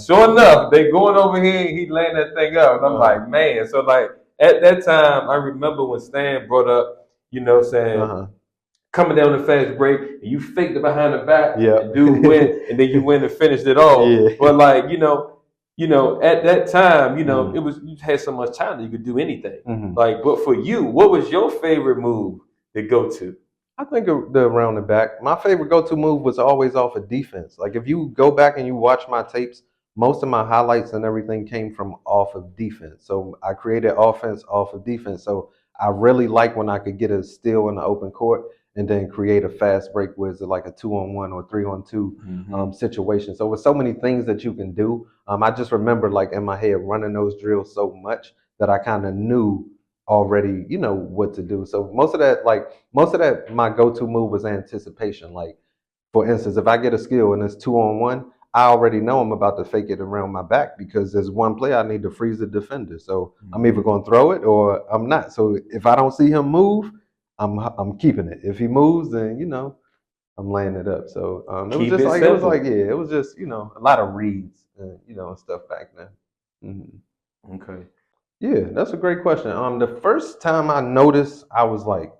sure enough, they going over here, and he laying that thing up, and I'm like, man. So like at that time, I remember when Stan brought up, saying. Coming down the fast break, and you faked it behind the back, and dude win, and then you win and finished it all. Yeah. But like, at that time, it was, you had so much time that you could do anything. Like, but for you, what was your favorite move to go to? I think the around the back. My favorite go-to move was always off of defense. Like if you go back and you watch my tapes, most of my highlights and everything came from off of defense. So I created offense off of defense. So I really like when I could get a steal in the open court and then create a fast break where it's like a 2-on-1 or 3-on-2 situation. So with so many things that you can do, I just remember like in my head running those drills so much that I kind of knew already, what to do. So most of that, my go-to move was anticipation. Like for instance, if I get a skill and it's 2-on-1, I already know I'm about to fake it around my back because there's one play I need to freeze the defender. So I'm either going to throw it or I'm not. So if I don't see him move, I'm keeping it. If he moves, then I'm laying it up. So it was just a lot of reads and and stuff back then. Okay. Yeah, that's a great question. The first time I noticed, I was like,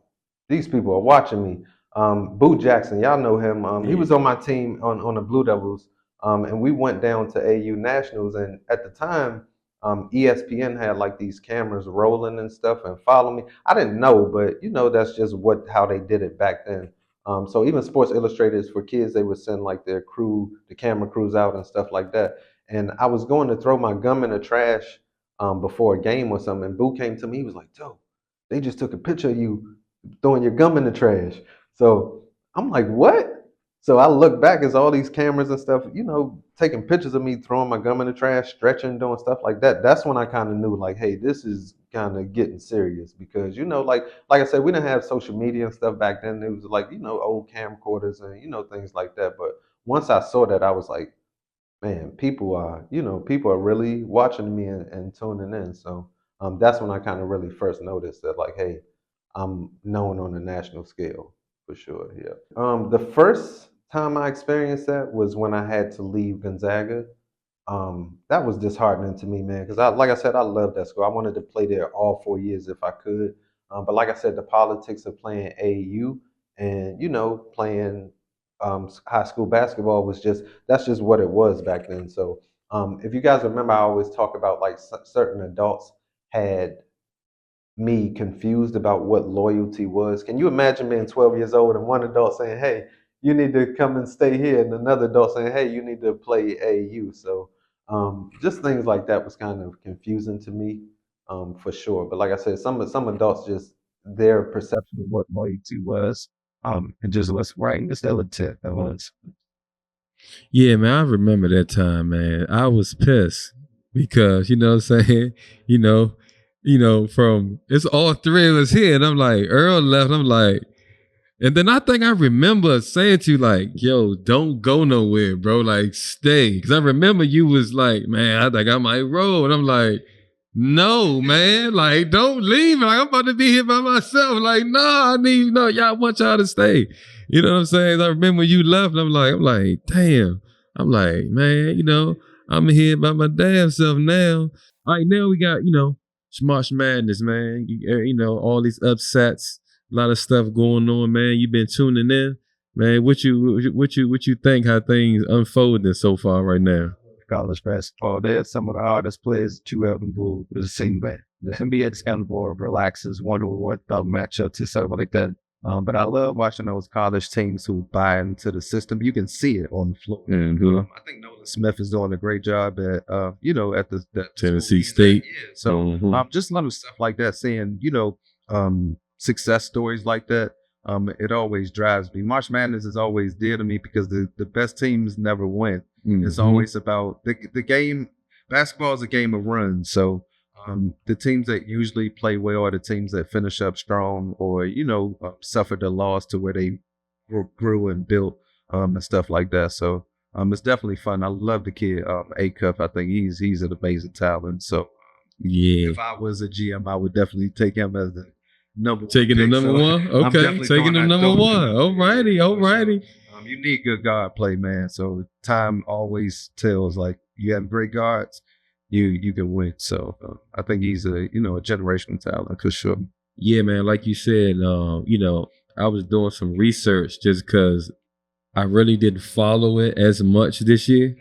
these people are watching me. Boo Jackson, y'all know him. He was on my team on the Blue Devils, and we went down to AU Nationals. And at the time, ESPN had like these cameras rolling and stuff and follow me. I didn't know, but that's just how they did it back then. So even Sports Illustrators for kids, they would send like their crew, the camera crews out and stuff like that. And I was going to throw my gum in the trash before a game or something. And Boo came to me. He was like, Joe, they just took a picture of you throwing your gum in the trash. So I'm like, what? So I look back as all these cameras and stuff, taking pictures of me throwing my gum in the trash, stretching, doing stuff like that. That's when I kind of knew like, hey, this is kind of getting serious because, like I said, we didn't have social media and stuff back then. It was like, old camcorders and, things like that. But once I saw that, I was like, man, people are really watching me and tuning in. So that's when I kind of really first noticed that like, hey, I'm known on a national scale for sure. Yeah. The first time I experienced that was when I had to leave Gonzaga. That was disheartening to me, man, because like I said, I loved that school. I wanted to play there all 4 years if I could. But like I said, the politics of playing AAU and playing high school basketball that's just what it was back then. So if you guys remember, I always talk about like certain adults had me confused about what loyalty was. Can you imagine being 12 years old and one adult saying, hey, you need to come and stay here, and another adult saying, hey, you need to play AAU? So just things like that was kind of confusing to me for sure. But like I said, some adults, just their perception of what loyalty was, and just what's right instead of that was. Yeah, man, I remember that time, man. I was pissed because, you know what I'm saying? From it's all three of us here, and I'm like, Earl left, I'm like, and then I think I remember saying to you, like, yo, don't go nowhere, bro, like, stay. Because I remember you was like, man, I think I might roll. And I'm like, no, man, like, don't leave. Like, I'm about to be here by myself. Like, no, y'all want y'all to stay. You know what I'm saying? I remember when you left, and I'm like, damn. I'm like, man, I'm here by my damn self now. All right, now we got, March Madness, man. You know, all these upsets, a lot of stuff going on, man. You've been tuning in, man. What you think how things unfolding so far right now? College basketball, they're some of the hardest players that you ever move to the same way. The NBA is kind of more relaxes, one-on-one matchups and stuff like that. But I love watching those college teams who buy into the system. You can see it on the floor. Mm-hmm. I think Nolan Smith is doing a great job at, you know, at the Tennessee State. Yeah. So just little stuff like that, seeing, you know, success stories like that. It always drives me. March Madness is always dear to me because the best teams never win. Mm-hmm. It's always about the game. Basketball is a game of runs. So the teams that usually play well are the teams that finish up strong or, you know, suffered a loss to where they grew and built and stuff like that. So it's definitely fun. I love the kid, A-Cuff. I think he's an amazing talent. So yeah, if I was a GM, I would definitely take him as the number taking one. The number one? Okay, taking the number one. Alrighty. You need good guard play, man. So time always tells, like, you have great guards, you can win. So I think he's a generational talent for sure. Yeah, man. Like you said, you know, I was doing some research just because I really didn't follow it as much this year,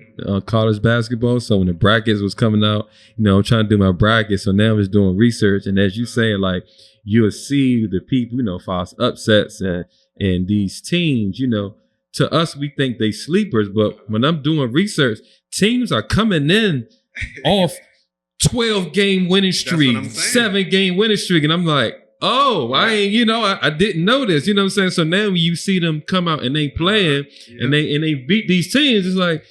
college basketball. So when the brackets was coming out, you know, I'm trying to do my brackets. So now I'm just doing research. And as you say, like, you'll see the people, you know, false upsets and these teams, you know, to us, we think they sleepers. But when I'm doing research, teams are coming in off 12-game winning streak, 7-game winning streak. And I'm like, oh, I didn't know this. You know what I'm saying? So now when you see them come out and they playing and they beat these teams, it's like,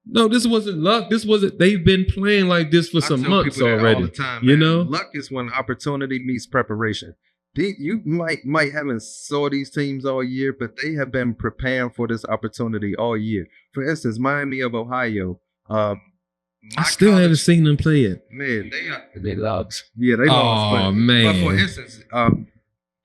no, this wasn't luck. They've been playing like this for some months already. All the time, you man. know? Luck is when opportunity meets preparation. You might haven't saw these teams all year, but they have been preparing for this opportunity all year. For instance, Miami of Ohio. I still haven't seen them play it. Man, they lost. Yeah, they lost. Oh, man. But for instance,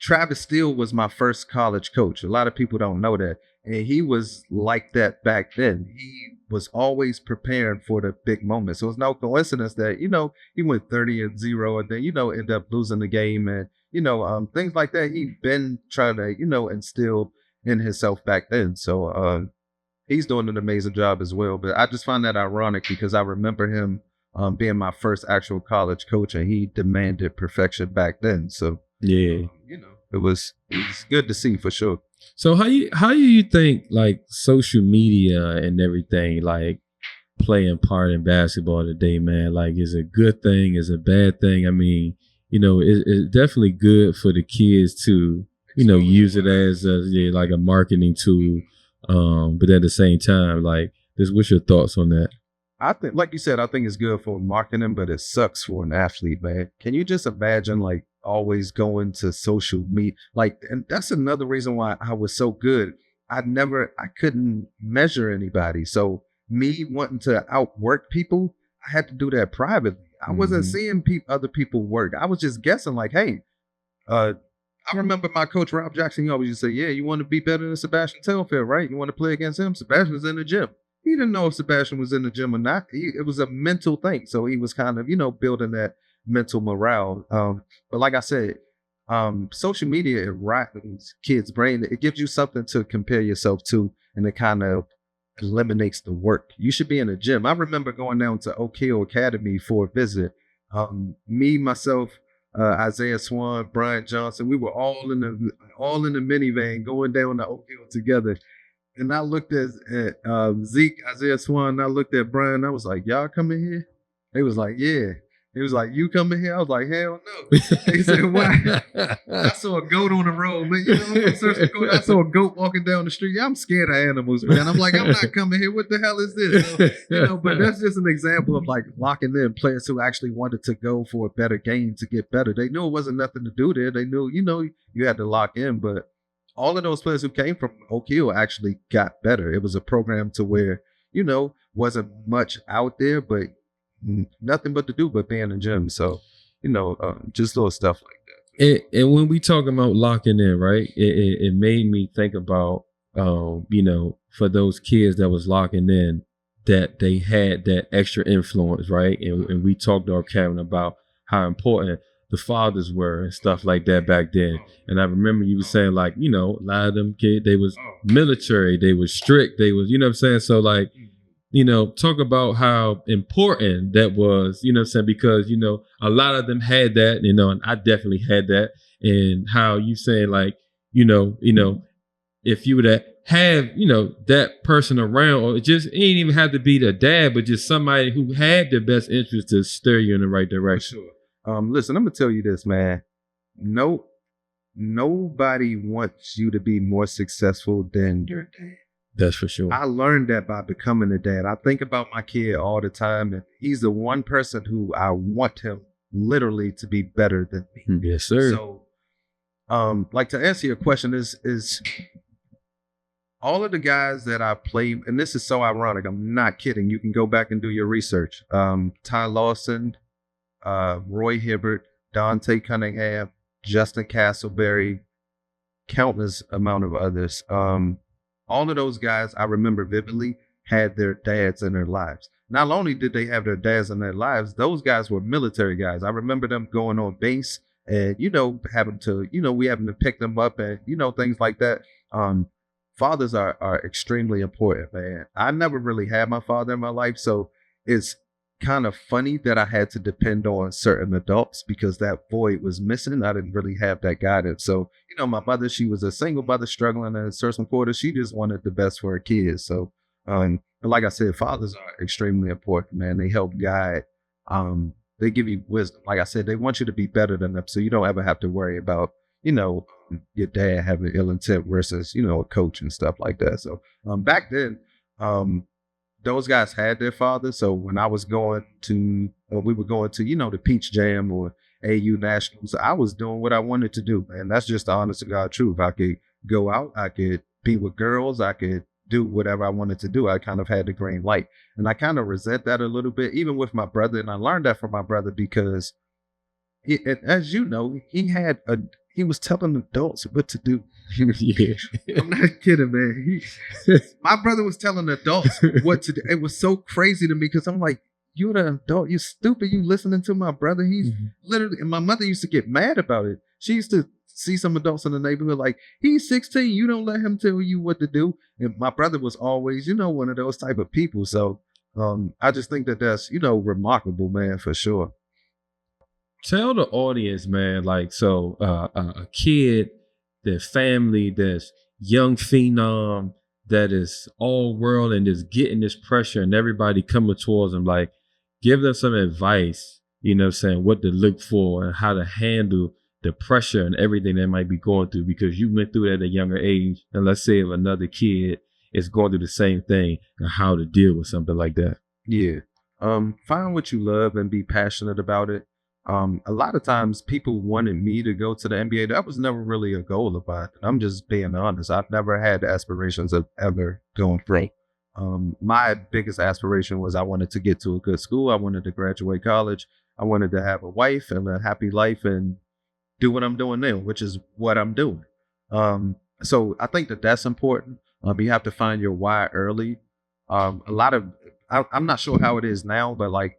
Travis Steele was my first college coach. A lot of people don't know that. And he was like that back then. He was always preparing for the big moment. So it's no coincidence that, you know, he went 30-0 and then, you know, ended up losing the game and, you know, things like that. He'd been trying to, you know, instill in himself back then. So he's doing an amazing job as well. But I just find that ironic because I remember him being my first actual college coach and he demanded perfection back then. So, yeah, you know, it's good to see for sure. So how do you think like social media and everything like play a part in basketball today, man? Like, is it a good thing? Is it a bad thing? I mean, you know, it's definitely good for the kids to, you know, use it as like a marketing tool. But at the same time, like, what's your thoughts on that? I think, like you said, I think it's good for marketing, but it sucks for an athlete, man. Can you just imagine, like, always going to social media? Like, and that's another reason why I was so good. I couldn't measure anybody. So me wanting to outwork people, I had to do that privately. I wasn't seeing other people work. I was just guessing, like, hey, I remember my coach, Rob Jackson, he always used to say, yeah, you want to be better than Sebastian Telfair, right? You want to play against him? Sebastian's in the gym. He didn't know if Sebastian was in the gym or not. It was a mental thing. So he was kind of, you know, building that mental morale. But like I said, social media, it rattles kids' brain. It gives you something to compare yourself to, and it kind of eliminates the work. You should be in a gym. I remember going down to Oak Hill Academy for a visit. Me, myself, Isaiah Swan, Brian Johnson, we were all in the minivan going down to Oak Hill together. And I looked at Zeke, Isaiah Swan, and I looked at Brian. I was like, y'all coming here? They was like, yeah. He was like, you coming here? I was like, hell no. He said, why? I saw a goat on the road, man. You know, I saw a goat walking down the street. I'm scared of animals, man. I'm like, I'm not coming here. What the hell is this? So, you know, but that's just an example of like locking in players who actually wanted to go for a better game to get better. They knew it wasn't nothing to do there. They knew, you know, you had to lock in, but all of those players who came from Oak Hill actually got better. It was a program to where, you know, wasn't much out there, but nothing but to do but be in the gym. So, you know, just little stuff like that. And when we talk about locking in, right, it made me think about, you know, for those kids that was locking in, that they had that extra influence, right? And we talked to our Kevin about how important the fathers were and stuff like that back then. And I remember you were saying like, you know, a lot of them kids, they was military, they was strict, they was, you know what I'm saying? So like, you know, talk about how important that was, you know what I'm saying? Because, you know, a lot of them had that, you know, and I definitely had that. And how you saying like, you know, if you were to have, you know, that person around, or it just ain't even have to be the dad, but just somebody who had the best interest to steer you in the right direction. Sure. Listen, I'm gonna tell you this, man. Nobody wants you to be more successful than your dad. That's for sure. I learned that by becoming a dad. I think about my kid all the time, and he's the one person who I want him literally to be better than me. Yes, sir. So, like to answer your question is all of the guys that I played, and this is so ironic, I'm not kidding. You can go back and do your research. Ty Lawson, Roy Hibbert, Dante Cunningham, Justin Castleberry, countless amount of others. All of those guys I remember vividly had their dads in their lives. Not only did they have their dads in their lives, those guys were military guys. I remember them going on base and, you know, having to pick them up and, you know, things like that. Fathers are extremely important, man. I never really had my father in my life, so it's kind of funny that I had to depend on certain adults because that void was missing. I didn't really have that guidance. So, you know, my mother, she was a single mother struggling in certain quarters. She just wanted the best for her kids. So, but like I said, fathers are extremely important, man. They help guide. They give you wisdom. Like I said, they want you to be better than them, so you don't ever have to worry about, you know, your dad having ill intent versus, you know, a coach and stuff like that. So back then, those guys had their fathers. So when I was going to, or we were going to, you know, the Peach Jam or AU Nationals, I was doing what I wanted to do, man. That's just the honest to God truth. I could go out, I could be with girls, I could do whatever I wanted to do. I kind of had the green light. And I kind of resent that a little bit, even with my brother. And I learned that from my brother because, as you know, he was telling adults what to do. Yeah. I'm not kidding, man. My brother was telling adults what to do. It was so crazy to me because I'm like, you're the adult. You're stupid. You listening to my brother. He's literally, and my mother used to get mad about it. She used to see some adults in the neighborhood like, he's 16. You don't let him tell you what to do. And my brother was always, you know, one of those type of people. So I just think that that's, you know, remarkable, man, for sure. Tell the audience, man, like, so a kid, their family, that's young phenom, that is all world and is getting this pressure and everybody coming towards them, like, give them some advice, you know what I'm saying, what to look for and how to handle the pressure and everything they might be going through, because you went through it at a younger age. And let's say if another kid is going through the same thing, and how to deal with something like that. Yeah. Find what you love and be passionate about it. A lot of times people wanted me to go to the NBA. That was never really a goal of mine. I'm just being honest. I've never had aspirations of ever going pro. My biggest aspiration was I wanted to get to a good school. I wanted to graduate college. I wanted to have a wife and a happy life and do what I'm doing now, which is what I'm doing. So I think that that's important. You have to find your why early. I'm not sure how it is now, but like,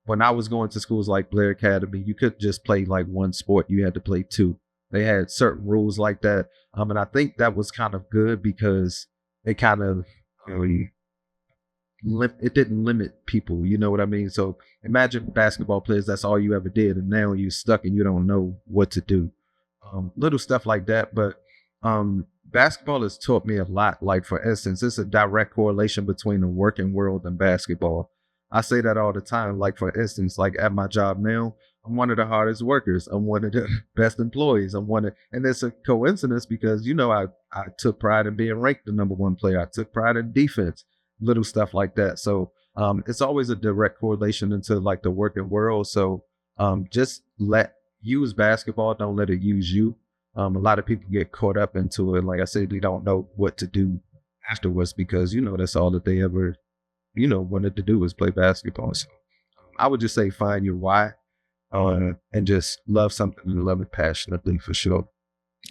when I was going to schools like Blair Academy, you couldn't just play like one sport. You had to play two. They had certain rules like that. And I think that was kind of good because it kind of, you know, it didn't limit people. You know what I mean? So imagine basketball players, that's all you ever did. And now you're stuck and you don't know what to do. Little stuff like that. But basketball has taught me a lot. Like, for instance, it's a direct correlation between the working world and basketball. I say that all the time. Like, for instance, like at my job now, I'm one of the hardest workers. I'm one of the best employees. And it's a coincidence because, you know, I took pride in being ranked the number one player. I took pride in defense, little stuff like that. So it's always a direct correlation into like the working world. So just use basketball. Don't let it use you. A lot of people get caught up into it. Like I said, they don't know what to do afterwards because, you know, that's all that they ever, you know, wanted to do was play basketball. So I would just say find your why and just love something and love it passionately, for sure.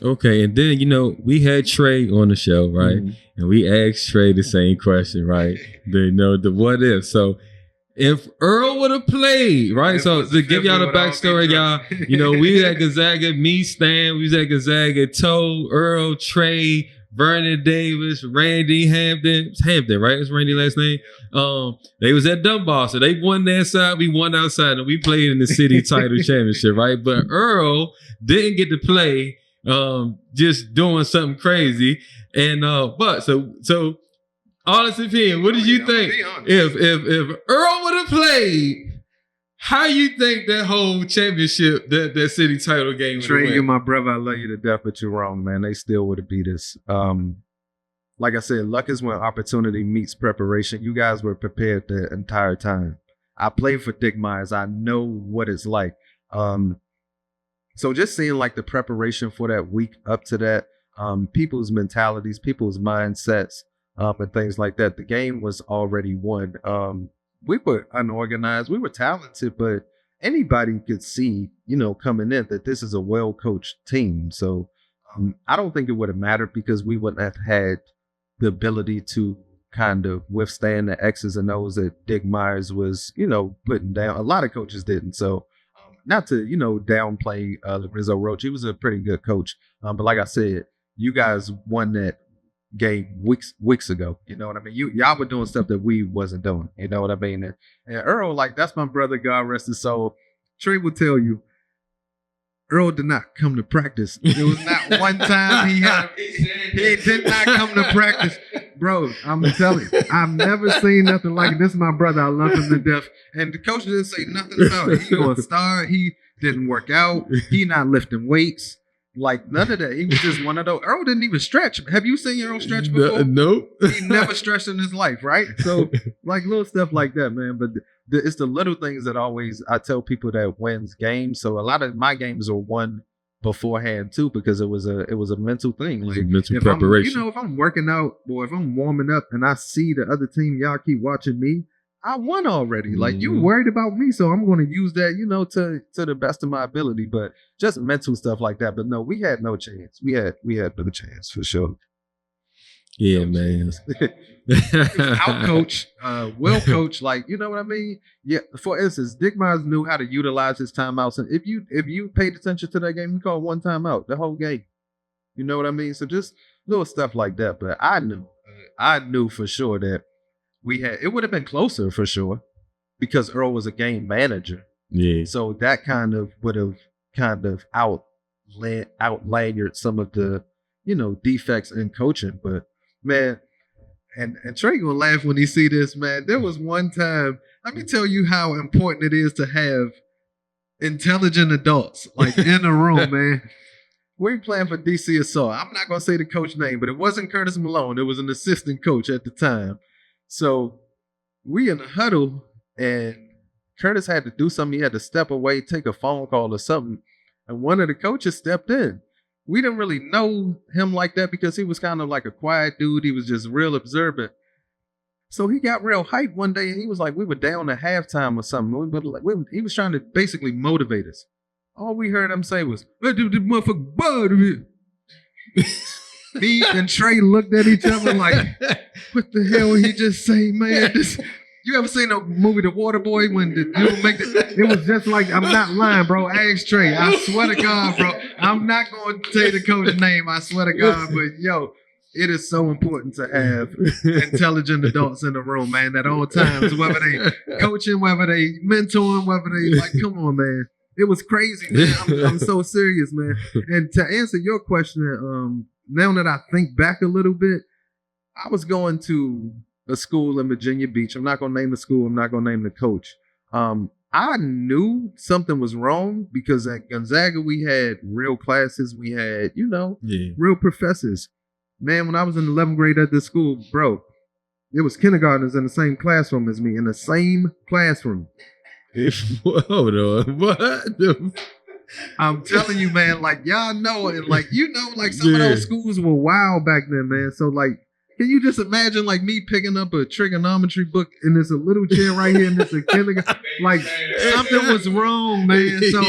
Okay. And then, you know, we had Trey on the show, right? And we asked Trey the same question, right? The what if. So if Earl would have played, right? If So it was to a give fifth, y'all we the would all be backstory, y'all, drunk. you know, we was at Gonzaga, me, Stan, we was at Gonzaga, Toe, Earl, Trey, Vernon Davis, Randy Hampton. It's Hampton, right? That's Randy last name. They was at Dunbar, so they won their side, we won outside, and we played in the city title championship, right? But Earl didn't get to play, just doing something crazy. And but so honest opinion, what did you think if Earl would have played? How you think that whole championship, that city title game? Trey, you're my brother. I love you to death, but you're wrong, man. They still would have beat us. Like I said, luck is when opportunity meets preparation. You guys were prepared the entire time. I played for Dick Myers. I know what it's like. So just seeing like the preparation for that week up to that, people's mentalities, people's mindsets, and things like that. The game was already won. We were unorganized. We were talented, but anybody could see, coming in that this is a well-coached team. So I don't think it would have mattered because we wouldn't have had the ability to kind of withstand the X's and O's that Dick Myers was, putting down. A lot of coaches didn't. So not to, downplay Rizzo Roach. He was a pretty good coach. But like I said, you guys won that game weeks ago. You know what I mean? Y'all were doing stuff that we wasn't doing. You know what I mean? And Earl, like, that's my brother, God rest his soul. Trey will tell you, Earl did not come to practice. There was not one time he did not come to practice. Bro, I'm telling you, I've never seen nothing like it. This is my brother. I love him to death. And the coach didn't say nothing about it. He gonna start. He didn't work out. He not lifting weights. Like, none of that. He was just one of those. Earl didn't even stretch. Have you seen Earl stretch before? Nope. He never stretched in his life, right? So, like, little stuff like that, man. But it's the little things that I tell people that wins games. So a lot of my games are won beforehand too, because it was a mental thing. Like, mental preparation. If I'm working out or if I'm warming up and I see the other team, y'all keep watching me, I won already. Like, you worried about me, so I'm going to use that, to the best of my ability. But just mental stuff like that. But no, we had no chance. We had no chance for sure. Yeah, man. Out coach, well coach, like, you know what I mean? Yeah. For instance, Dick Myers knew how to utilize his timeouts, and if you paid attention to that game, he called one timeout the whole game. You know what I mean? So just little stuff like that. But I knew for sure that it would have been closer for sure because Earl was a game manager. Yeah. So that kind of would have outlandered some of the defects in coaching. But man. And Trey gonna laugh when he see this, man. There was one time, let me tell you how important it is to have intelligent adults, like, in a room, man. We were playing for DC Assault. I'm not gonna say the coach name, but it wasn't Curtis Malone. It was an assistant coach at the time. So we in a huddle, and Curtis had to do something. He had to step away, take a phone call or something. And one of the coaches stepped in. We didn't really know him like that because he was kind of like a quiet dude. He was just real observant. So he got real hyped one day, and he was like, we were down at halftime or something. He was trying to basically motivate us. All we heard him say was, "Hey, the motherfucker bud here." Me and Trey looked at each other like, what the hell he just say, man? You ever seen a movie, The Waterboy, when the dude make it was just like, I'm not lying, bro. Ask Trey. I swear to God, bro. I'm not going to say the coach's name. I swear to God. But, yo, it is so important to have intelligent adults in the room, man, at all times, whether they coaching, whether they mentoring, whether they, like, come on, man. It was crazy, man. I'm so serious, man. And to answer your question, now that I think back a little bit, I was going to a school in Virginia Beach. I'm not going to name the school. I'm not going to name the coach. I knew something was wrong because at Gonzaga, we had real classes. We had, real professors. Man, when I was in 11th grade at this school, bro, it was kindergartners in the same classroom as me, in the same classroom. Hold on. What? I'm telling you, man, like, y'all know it. Like, like, some of those schools were wild back then, man. So, like, can you just imagine, like, me picking up a trigonometry book and there's a little chair right here and there's a kindergarten? Like, something was wrong, man. So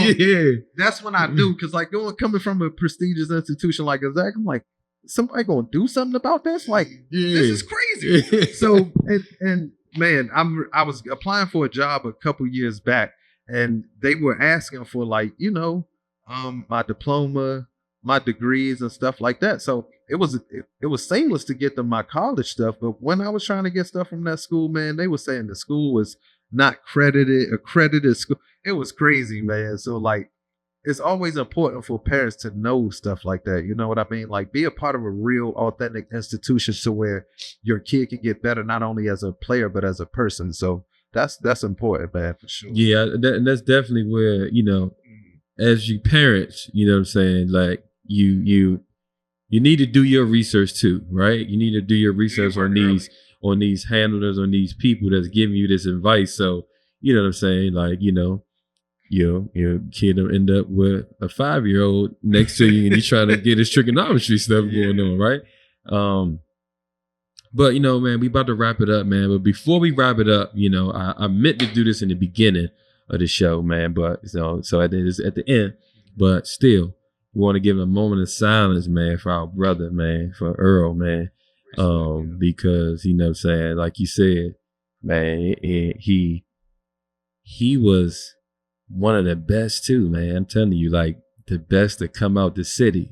that's when I knew, because, like, coming from a prestigious institution like Gonzaga, I'm like, somebody gonna do something about this? Like, this is crazy. So, and man, I was applying for a job a couple years back, and they were asking for like, my diploma, my degrees and stuff like that. So it was seamless to get them my college stuff. But when I was trying to get stuff from that school, man, they were saying the school was not accredited school. It was crazy, man. So like, it's always important for parents to know stuff like that. You know what I mean? Like, be a part of a real, authentic institution so where your kid can get better, not only as a player, but as a person. So that's important, man, for sure. Yeah, that's definitely where, as you parents, you know what I'm saying? Like, you need to do your research too, right? You need to do your research on these handlers, on these people that's giving you this advice. So, you know what I'm saying? Like, your kid will end up with a 5-year-old next to you and you trying to get his trigonometry stuff going on, right? But, man, we about to wrap it up, man. But before we wrap it up, I meant to do this in the beginning of the show, man. But so at the end, but still, we want to give a moment of silence, man, for our brother, man, for Earl, man. Because, you know what I'm saying, like you said, man, he was one of the best too, man. I'm telling you, like, the best to come out the city,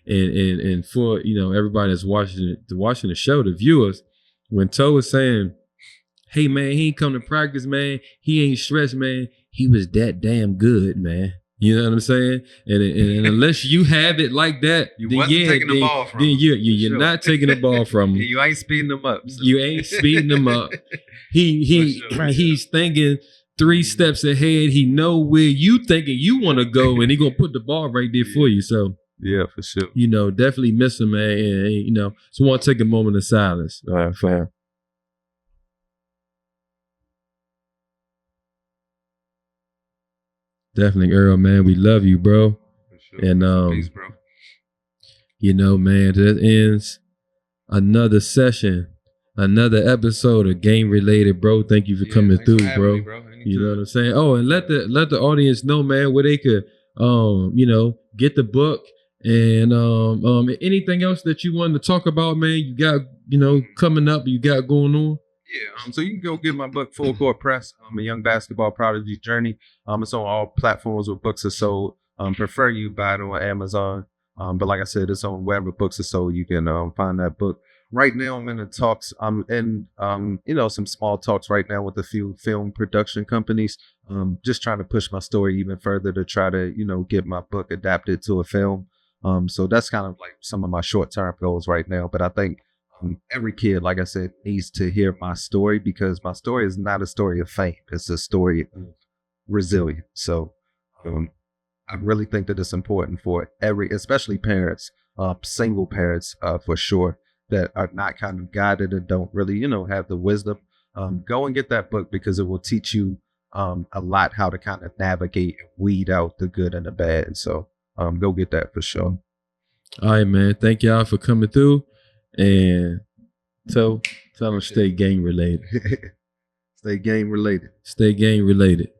and for, everybody that's watching the show, the viewers, when Toe was saying, hey man, he ain't come to practice, man, he ain't stressed, man, he was that damn good, man. You know what I'm saying? And unless you have it like that, you're not taking the ball from him. You ain't speeding him up. So. You ain't speeding him up. He's thinking 3 steps ahead. He know where you thinking you want to go, and he gonna put the ball right there for you. So yeah, for sure. Definitely miss him, man. And so want to take a moment of silence, fam. Definitely, Earl, man. We love you, bro. For sure. And peace, bro. Man, that ends another session, another episode of Game Related, bro. Thank you for coming through, bro. Me, bro. You know what I'm saying? Oh, and let the audience know, man, where they could get the book and anything else that you wanted to talk about, man. You got coming up, you got going on. Yeah, so you can go get my book, Full Court Press, A Young Basketball Prodigy Journey. It's on all platforms where books are sold. Prefer you buy it on Amazon. But like I said, it's on wherever books are sold. You can find that book. Right now, I'm in the talks. I'm in, some small talks right now with a few film production companies. Just trying to push my story even further to try to, get my book adapted to a film. So that's kind of like some of my short-term goals right now. But I think every kid, like I said, needs to hear my story, because my story is not a story of fame. It's a story of resilience. So I really think that it's important for especially parents, single parents, for sure, that are not kind of guided and don't really, have the wisdom. Go and get that book, because it will teach you a lot how to kind of navigate and weed out the good and the bad. So go get that for sure. All right, man. Thank y'all for coming through. And tell them stay game related. Stay game related. Stay game related.